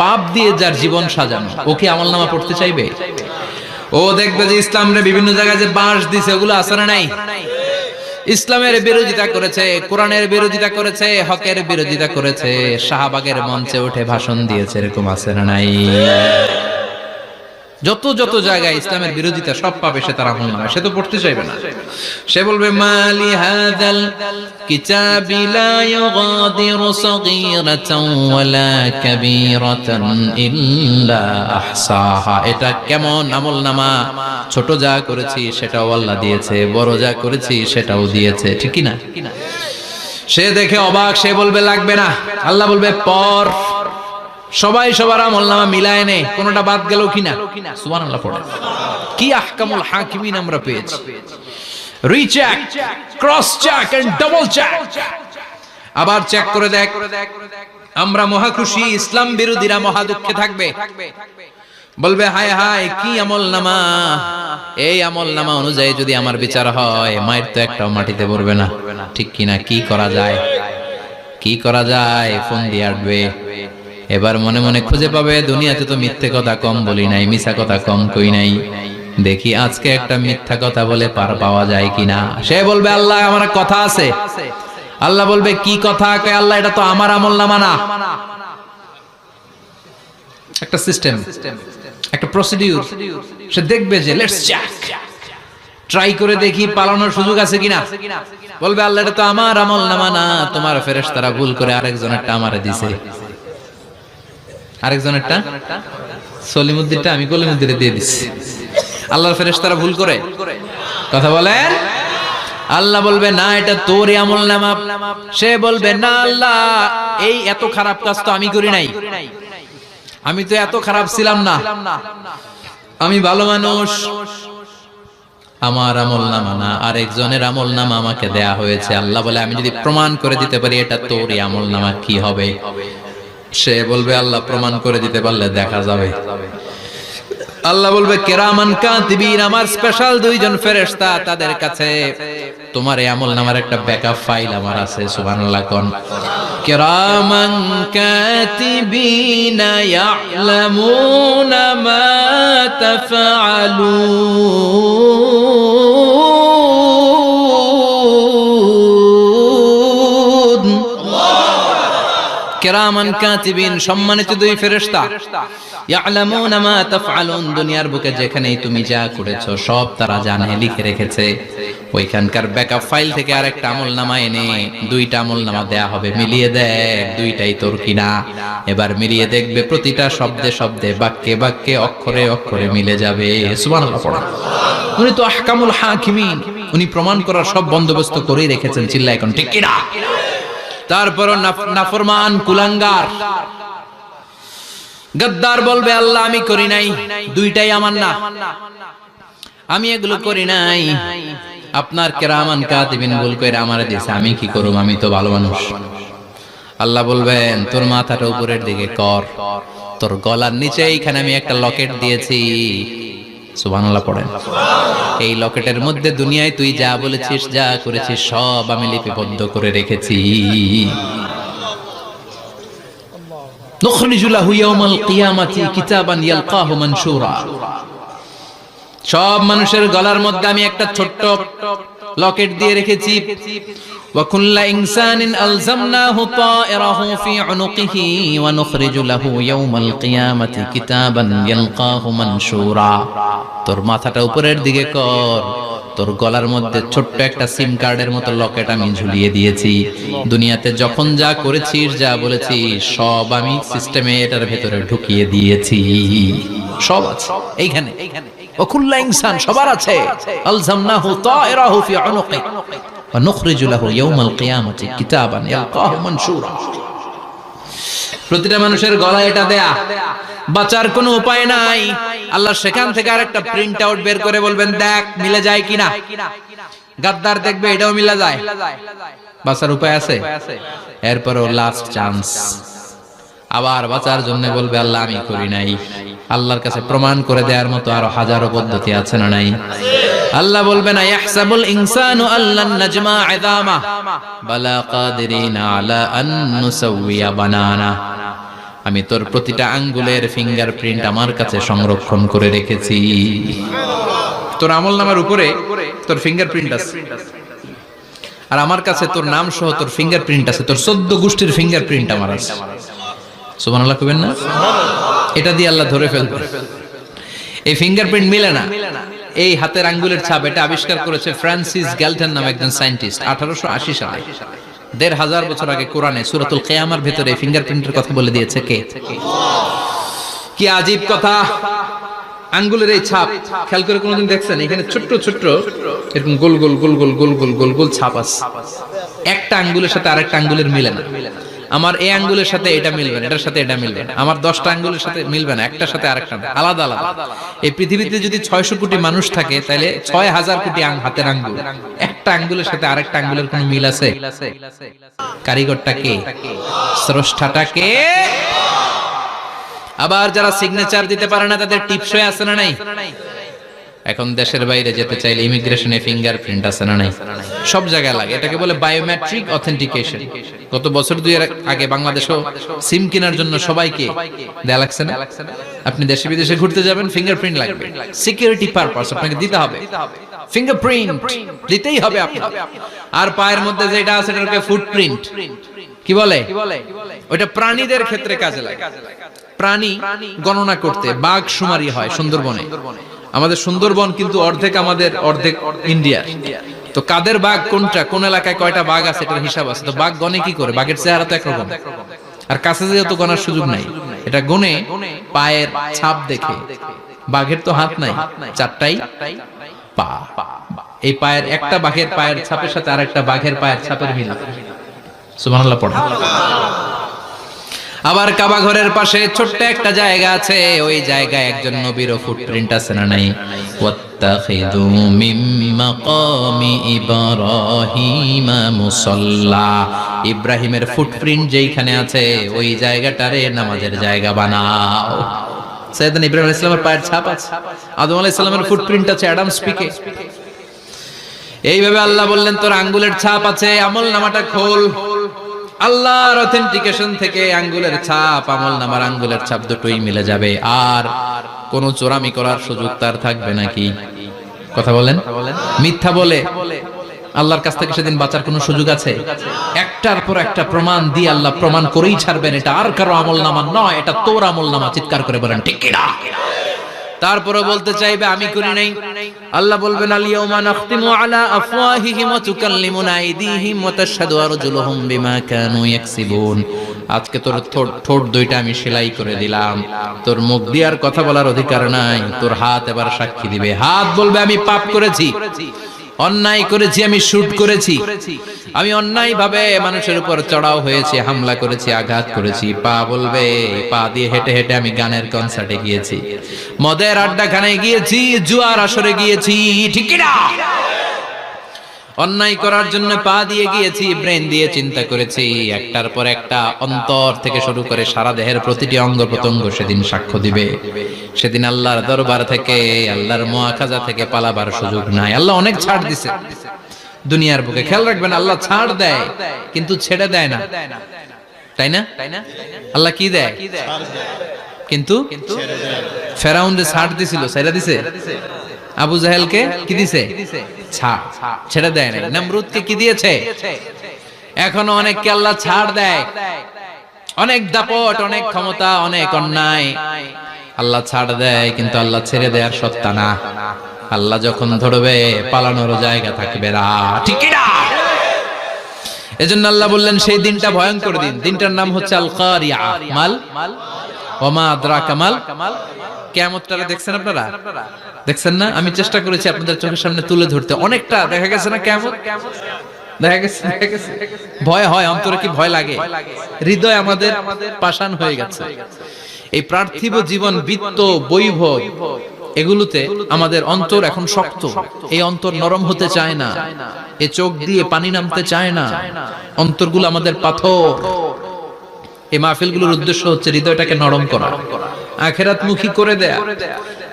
পাপ দিয়ে যার জীবন সাজানো, ওকে আমলনামা পড়তে চাইবে? ও দেখবে যে ইসলামরে বিভিন্ন জায়গায় যে বাঁশ দিছে, ওগুলো আছে না নাই? ইসলামের বিরোধিতা করেছে, কোরআনের বিরোধিতা করেছে, হকের বিরোধিতা করেছে, শাহবাগের মঞ্চে উঠে ভাষণ দিয়েছে, এরকম আছে না নাই? যত যত জায়গায় ইসলামের বিরোধিতা সব পাবে সে তার আমলনামায়, সে তো পড়তে চাইবে না। সে বলবে মালি হাযাল কিতাবি লা ইউগাদিরু সাগীরাতান ওয়ালা কাবীরাতান ইল্লা আহসাহা, এটা কেমন আমলনামা? ছোট যা করেছি সেটাও আল্লাহ দিয়েছে, বড় যা করেছি সেটাও দিয়েছে, ঠিক কি না? সে দেখে অবাক, সে বলবে লাগবে না। আল্লাহ বলবে পর। সবাই সবার আমলনামা মিলায় নে, কোনটা বাদ গেল কিনা? সুবহানাল্লাহ পড়ে। কি আহকামুল হাকিমিন আমরা পেয়েছি। Recheck, cross check and double check, আবার চেক করে দেখ। আমরা মহা খুশি, ইসলাম বিরোধীরা মহা দুঃখে থাকবে। বলবে হায় হায় কি আমলনামা, এই আমলনামা অনুযায়ী যদি আমার বিচার হয়, মায়ের তো একটাও মাটিতে পড়বে না, ঠিক কিনা? কি করা যায়? কি করা যায়? ফোন দিয়ে আসবে। এবার মনে মনে খুঁজে পাবে দুনিয়াতে তো মিথ্যে কথা কম বলি নাই, মিছা কথা কম কই নাই, দেখি আজকে একটা মিথ্যা কথা বলে পার পাওয়া যায় কিনা। সে বলবে আল্লাহ আমার কথা আছে। আল্লাহ বলবে কি কথা? কয় আল্লাহ এটা তো আমার আমলনামা না। একটা সিস্টেম, একটা প্রসিডিউর। সে দেখবে যে লেটস চেক, ট্রাই করে দেখি পালানোর সুযোগ আছে কিনা। বলবে আল্লাহ এটা তো আমার আমলনামা না, তোমার ফেরেশতারা ভুল করে আরেকজনেরটা আমারে দিছে। আরেকজনেরটা সলিমুদ্দিনটা আমি কলিমুদ্দিনে দিয়ে দিচ্ছি। আল্লাহর ফেরেশতারা ভুল করে কথা বলেন। আল্লাহ বলবে না এটা তোরই আমলনামা। সে বলবে না আল্লাহ এই এত খারাপ কাজ তো আমি করি নাই, আমি তো এত খারাপ ছিলাম না, আমি ভালো মানুষ। আমার আমলনামা না, আরেকজনের আমলনামা আমাকে দেয়া হয়েছে। আল্লাহ বলে আমি যদি প্রমাণ করে দিতে পারি এটা তোরই আমলনামা, কি হবে? সে বলবে আল্লাহ প্রমাণ করে দিতে পারলে দেখা যাবে। আল্লাহ বলবে কিরামান কাতিবিন, আমার স্পেশাল দুইজন ফেরেশতা, তাদের কাছে তোমার এই আমলনামার একটা ব্যাকআপ ফাইল আমার আছে। সুবহানাল্লাহ কোন কিরামান কাতিবিন ইয়ালামুনা মা তাফআলুন। কিরামান কাতিবিন, সম্মানিত দুই ফেরেশতা, ইয়ালামুনা মা তাফআলুন, দুনিয়ার বুকে যেখানেই তুমি যা করেছো সব তারা জানে, লিখে রেখেছে। ওইখানকার ব্যাকআপ ফাইল থেকে আরেকটা আমলনামা এনে দুইটা আমলনামা দেয়া হবে, মিলিয়ে দেখ দুইটাই তোর কিনা। এবার মিলিয়ে দেখবে প্রতিটা শব্দে শব্দে, বাক্যে বাক্যে, অক্ষরে অক্ষরে মিলে যাবে। সুবহানাল্লাহ পড়া। উনি তো আহকামুল হাকিমিন, উনি প্রমাণ করার সব বন্দোবস্ত করেই রেখেছেন। চিল্লা এখন ঠিক কিনা? তারপর নাফরমান কুলাঙ্গার গদ্দার বলবে আল্লাহ আমি করি নাই, দুইটাই আমার না, আমি এগুলো করি নাই। আপনার কিরামান কাতিবিন ভুল করে আমারে দিয়েছে, আমি কি করব? আমি তো ভালো মানুষ। আল্লাহ বলবেন তোর মাথাটা উপরের দিকে কর, তোর গলার নিচে এইখানে আমি একটা লকেট দিয়েছি। সুবহানাল্লাহ পড়েন। এই লকেটের মধ্যে দুনিয়ায় তুই যা বলেছিস, যা করেছিস সব আমি লিপিবদ্ধ করে রেখেছি। নুখরিজু লাহু ইয়াওমাল কিয়ামাতি কিতাবান ইয়ালকাহু মানশুরা। সব মানুষের গলার মধ্যে আমি একটা ছোট্ট লকেট দিয়ে রেখেছি। ওয়া কুল্লা ইনসানিন আলজামনাহু তায়রাহু ফি উনুকিহি ওয়া নুখরিজু লাহু ইয়াওমাল কিয়ামাতি কিতাবান ইয়ালকাহু মানশুরা। তোর মাথাটা উপরের দিকে কর, তোর গলার মধ্যে ছোট্ট একটা সিম কার্ডের মতো লকেট আমি ঝুলিয়ে দিয়েছি। দুনিয়াতে যখন যা করেছিস, যা বলেছিস সব আমি সিস্টেমে এটার ভেতরে ঢুকিয়ে দিয়েছি। সব আছে এইখানে। ওকুল্লা ইনসান, সবার আছে। আলজামনাহু তায়রাহু ফি উনুকি ওয়া নুখরিজু লাহু ইয়াওমাল কিয়ামাতি কিতাবান ইয়ালকাহু মানশুরা। প্রতিটা মানুষের গলায় এটা দেয়া, বাঁচার কোনো উপায় নাই। আল্লাহ সেখান থেকে আরেকটা প্রিন্ট আউট বের করে বলবেন দেখ মিলে যায় কিনা। গাদ্দার দেখবে এটাও মিলে যায়, বাঁচার উপায় আছে। এরপরও লাস্ট চান্স, আবার বাঁচার জন্য বলবে আল্লাহ আমি করি নাই। আল্লাহর কাছে প্রমাণ করে দেওয়ার মতো আরো হাজারো পদ্ধতি আছে না নাই? আল্লাহ বলবেন ইয়াহসাবুল ইনসানু আল্লান নাজমা ইযামা বালা কাদিরিনা আলা আন নুসাওয়িয়া বানানা। আমি তোর প্রতিটা আঙ্গুলের ফিঙ্গারপ্রিন্ট আমার কাছে সংরক্ষণ করে রেখেছি। তোর আমলনামার উপরে তোর ফিঙ্গারপ্রিন্ট আছে, আর আমার কাছে তোর নাম সহ তোর ফিঙ্গারপ্রিন্ট আছে। তোর 14 গোষ্ঠীর ফিঙ্গারপ্রিন্ট আমার আছে। সুবহানাল্লাহ কইবেন না? এটা দিয়ে আল্লাহ ধরে ফেলবে। এই ফিঙ্গারপ্রিন্ট মিলে না, এই হাতের আঙ্গুলের ছাপ, এটা আবিষ্কার করেছে ফ্রান্সিস গ্যালটন নামে একজন সায়েন্টিস্ট 1880 সালে। 1500 বছর আগে কোরআনে সূরাতুল কিয়ামার ভিতরে ফিঙ্গারপ্রিন্টের কথা বলে দিয়েছে কে? কি আজীব কথা! আঙ্গুলের এই ছাপ খেয়াল করে কোনোদিন দেখছেন? এখানে ছোট্ট ছোট্ট এরকম গোল গোল গোল গোল গোল গোল গোল গোল ছাপ আছে। একটা আঙ্গুলের সাথে আরেকটা আঙ্গুলের মিলে না। আমার এই আঙ্গুলের সাথে এটা মিলবে না, এটার সাথে এটা মিলবে না। আমার 10টা আঙ্গুলের সাথে মিলবে না, একটার সাথে আরেকটা আলাদা আলাদা। এই পৃথিবীতে যদি 600 কোটি মানুষ থাকে তাহলে 6000 কোটি হাতের আঙ্গুল, একটা আঙ্গুলের সাথে আরেকটা আঙ্গুলের কোনো মিল আছে? কারিগরটা কে? স্রষ্টাটা কে? আবার যারা সিগনেচার দিতে পারে না তাদের টিপসই আছে না নাই? এখন দেশের বাইরে যেতে চাইলে ইমিগ্রেশনে ফিঙ্গারপ্রিন্ট আছে না নাই? সব জায়গায় লাগে। এটাকে বলে বায়োমেট্রিক অথেন্টিকেশন। গত বছর 2 আগে বাংলাদেশও সিম কেনার জন্য সবাইকে দেয়া লাগছে না? আপনি দেশে বিদেশে ঘুরতে যাবেন, ফিঙ্গারপ্রিন্ট লাগবে, সিকিউরিটি পারপাস আপনাকে দিতে হবে। ফিঙ্গারপ্রিন্ট দিতেই হবে আপনার। আর পায়ের মধ্যে যেটা আছে এটাকে ফুটপ্রিন্ট কি বলে? ওটা প্রাণীদের ক্ষেত্রে কাজে লাগে। প্রাণী গণনা করতে বাঘ শুমারি হয় সুন্দরবনে। আমাদের সুন্দরবন কিন্তু অর্ধেক আমাদের, অর্ধেক ইন্ডিয়া। তো কাদের বাঘ কোনটা, কোন এলাকায় কয়টা বাঘ আছে এটার হিসাব আছে। তো বাঘ গনে কি করে? বাঘের চেহারা তো একরকম, আর কাছে যেহেতু গনার সুযোগ নাই, এটা গনে পায়ের ছাপ দেখে। বাঘের তো হাত নাই, 4টাই পা। এই পায়ের একটা বাঘের পায়ের ছাপের সাথে আরেকটা বাঘের পায়ের ছাপের মিল। সুবহানাল্লাহ পড়া। আবার কাবা ঘরের পাশে ছোট্ট একটা জায়গা আছে, ওই জায়গায় একজন নবীরও ফুটপ্রিন্ট আছে না নাই? ওয়াত্তাখিযু মিম মাকামি ইব্রাহিমা মুসাল্লা, ইব্রাহিমের ফুটপ্রিন্ট যেইখানে আছে ওই জায়গাটারে নামাজের জায়গা বানাও। সাইয়েদনা ইব্রাহিম আলাইহিস সালামের পায়ের ছাপ আছে, আদম আলাইহিস সালামের ফুটপ্রিন্ট আছে অ্যাডামস পিকে। এইভাবে আল্লাহ বললেন তোর আঙ্গুলের ছাপ আছে, আমলনামাটা খোল। আল্লাহর অথেন্টিকেশন থেকে আঙ্গুলের ছাপ, আমলনামার আঙ্গুলের ছাপ দুটোই মিলে যাবে, আর কোন চোরামি করার সুযোগ তার থাকবে নাকি? কথা বলেন, মিথ্যা বলে আল্লাহর কাছ থেকে সেদিন বাঁচার কোনো সুযোগ আছে? একটার পর একটা প্রমাণ দিয়ে আল্লাহ প্রমাণ করেই ছাড়বেন, এটা আর কারো আমলনামা নয়, এটা তোর আমলনামা। চিৎকার করে বলেন ঠিক কিনা? তারপরে বলতে চাইবে আমি করি নাই। আল্লাহ বলবেন আল ইয়াউমা নাখতিমু আলা আফওয়াহিহিম ওয়া তুকাল্লিমুনা আইদিহিম ওয়া তাশহাদু আরজুলুহুম বিমা কানু ইয়াকসিবুন। আজকে তোর ঠোঁট দুইটা আমি সেলাই করে দিলাম, তোর মুখ দিয়ে আর কথা বলার অধিকার নাই, তোর হাত এবার সাক্ষী দিবে। হাত বলবে আমি পাপ করেছি, অন্যায় করেছি, আমি শুট করেছি, আমি অন্যায় ভাবে মানুষের উপর চড়াও হয়েছি, হামলা করেছি, আঘাত করেছি। পা বলবে পা দিয়ে হেঁটে হেঁটে আমি গানের কনসার্টে গিয়েছি, মদের আড্ডাখানায় গিয়েছি, জুয়ার আসরে গিয়েছি, ঠিক না? অন্যায় করার জন্য পা দিয়ে গিয়েছি, ব্রেন দিয়ে চিন্তা করেছি। একটার পর একটা অন্তর থেকে শুরু করে সারা দেহের প্রতিটি অঙ্গ প্রত্যঙ্গ সেদিন সাক্ষ্য দিবে। সেদিন আল্লাহর দরবার থেকে, আল্লাহর মুআখাজা থেকে পালাবার সুযোগ নাই। আল্লাহ অনেক ছাড় দিছে দুনিয়ার বুকে, খেয়াল রাখবেন আল্লাহ ছাড় দেয় কিন্তু ছেড়ে দেয় না, তাই না? আল্লাহ কি দেয়? কিন্তু ফেরাউনরে ছাড় দিছিল, ছেড়ে দিছে। আবু জাহেলকে কি দিছে? ছাড়, ছেড়ে দেয় না। নমরুদকে কি দিয়েছে? এখনো অনেককে আল্লাহ ছাড় দেয়। অনেক দাপট, অনেক ক্ষমতা, অনেক অন্যায় আল্লাহ ছাড় দেয়, কিন্তু আল্লাহ ছেড়ে দেয়ার সত্তা না। আল্লাহ যখন ধরবে পালানোর জায়গা থাকবে না, ঠিক না? এজন্য আল্লাহ বললেন সেই দিনটা ভয়ঙ্কর দিন। দিনটার নাম হচ্ছে আল কারিয়া। মাল ওমা আদরাকা মাল। কিয়ামতটা দেখছেন আপনারা? দেখছেন না? আমি চেষ্টা করেছি আপনাদের চোখের সামনে তুলে ধরতে। অনেকটা দেখা গেছে না কিয়ামত? দেখা গেছে। ভয় হয়, অন্তরে কি ভয় লাগে? হৃদয় আমাদের পাষাণ হয়ে গেছে। এই পার্থিব জীবন, বিত্ত, বৈভব, এগুলোতে আমাদের অন্তর এখন শক্ত। এই অন্তর নরম হতে চায় না, এই চোখ দিয়ে পানি নামতে চায় না, অন্তরগুলো আমাদের পাথর। এই মাহফিলগুলোর উদ্দেশ্য হচ্ছে হৃদয়টাকে নরম করা, আখিরাতমুখী করে দেয়া।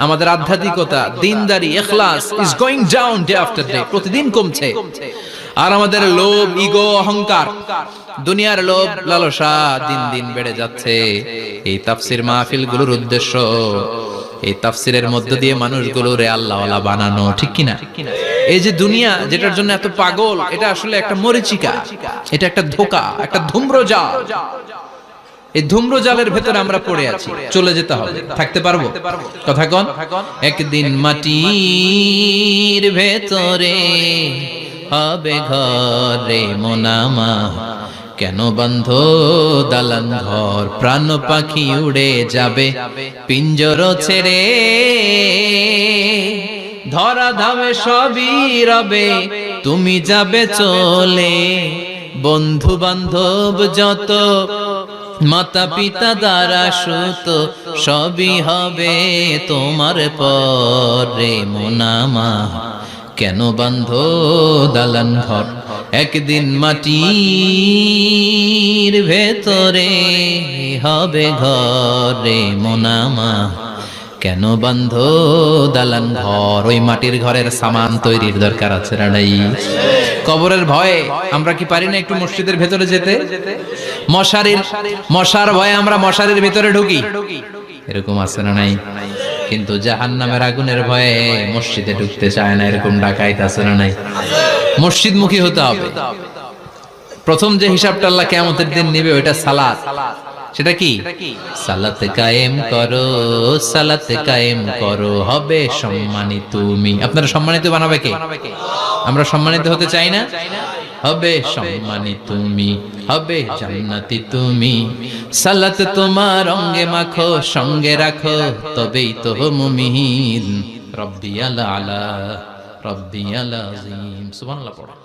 আমাদের আধ্যাত্মিকতা, দিনদারি, ইখলাস is going down day after day, প্রতিদিন কমছে। আর আমাদের লোভ, ইগো, অহংকার, দুনিয়ার লোভ, লালসা দিন দিন বেড়ে যাচ্ছে। এই তাফসীর মাহফিলগুলোর উদ্দেশ্য এই তাফসীরের মধ্য দিয়ে মানুষগুলোরে আল্লাহওয়ালা বানানো, ঠিক কিনা? এই যে দুনিয়া যেটার জন্য এত পাগল, এটা আসলে একটা মরিচিকা, এটা একটা ধোঁকা, একটা ধূম্রজাল। এই ধূম্রজালের ভেতরে আমরা পড়ে আছি, চলে যেতে হবে। থাকতে পারবো? কথা কন। একদিন মাটির ভেতরে হবে ঘরে মোনামা, কেন বন্ধ দালান ঘর, প্রাণ পাখি উড়ে যাবে পিঞ্জর ছেড়ে, ধরা ধামে সবই রবে, তুমি যাবে চলে, বন্ধু বান্ধব যত, মাতা পিতা দ্বারা সুত, সবই হবে তোমার পরে মোনামা, কেন বান্ধ দালান ঘর, একদিন মাটির ভেতরে হবে ঘরে মোনামা, কেন বান্ধ দালান ঘর। ওই মাটির ঘরের সামান তৈরির দরকার আছে না নাই? কবরের ভয়ে আমরা কি পারি না একটু মসজিদের ভেতরে যেতে? মশার ভয়ে আমরা মশারির ভেতরে ঢুকি, এরকম আছে না নাই? কিন্তু জাহান্নামের আগুনের ভয়ে মসজিদে ঢুকতে চায় না, এরকম ডাকাইত আছে না নাই? মসজিদমুখী হতে হবে। প্রথম যে হিসাবটা আল্লাহ কিয়ামতের দিন নেবে ওইটা সালাত। সেটা কি? সালাত কায়েম করো, সালাত কায়েম করো, হবে সম্মানিত তুমি। আপনারা সম্মানিত বানাবে কে? আমরা সম্মানিত হতে চাই না? হবে সম্মানিত তুমি, হবে জান্নাতি তুমি, সালাত তোমার অঙ্গে মাখো, সঙ্গে রাখো, তবেই তো মুমিন। রব্বিয়াল আলা, রব্বিয়াল আযীম। সুবহানাল্লাহ পড়ো।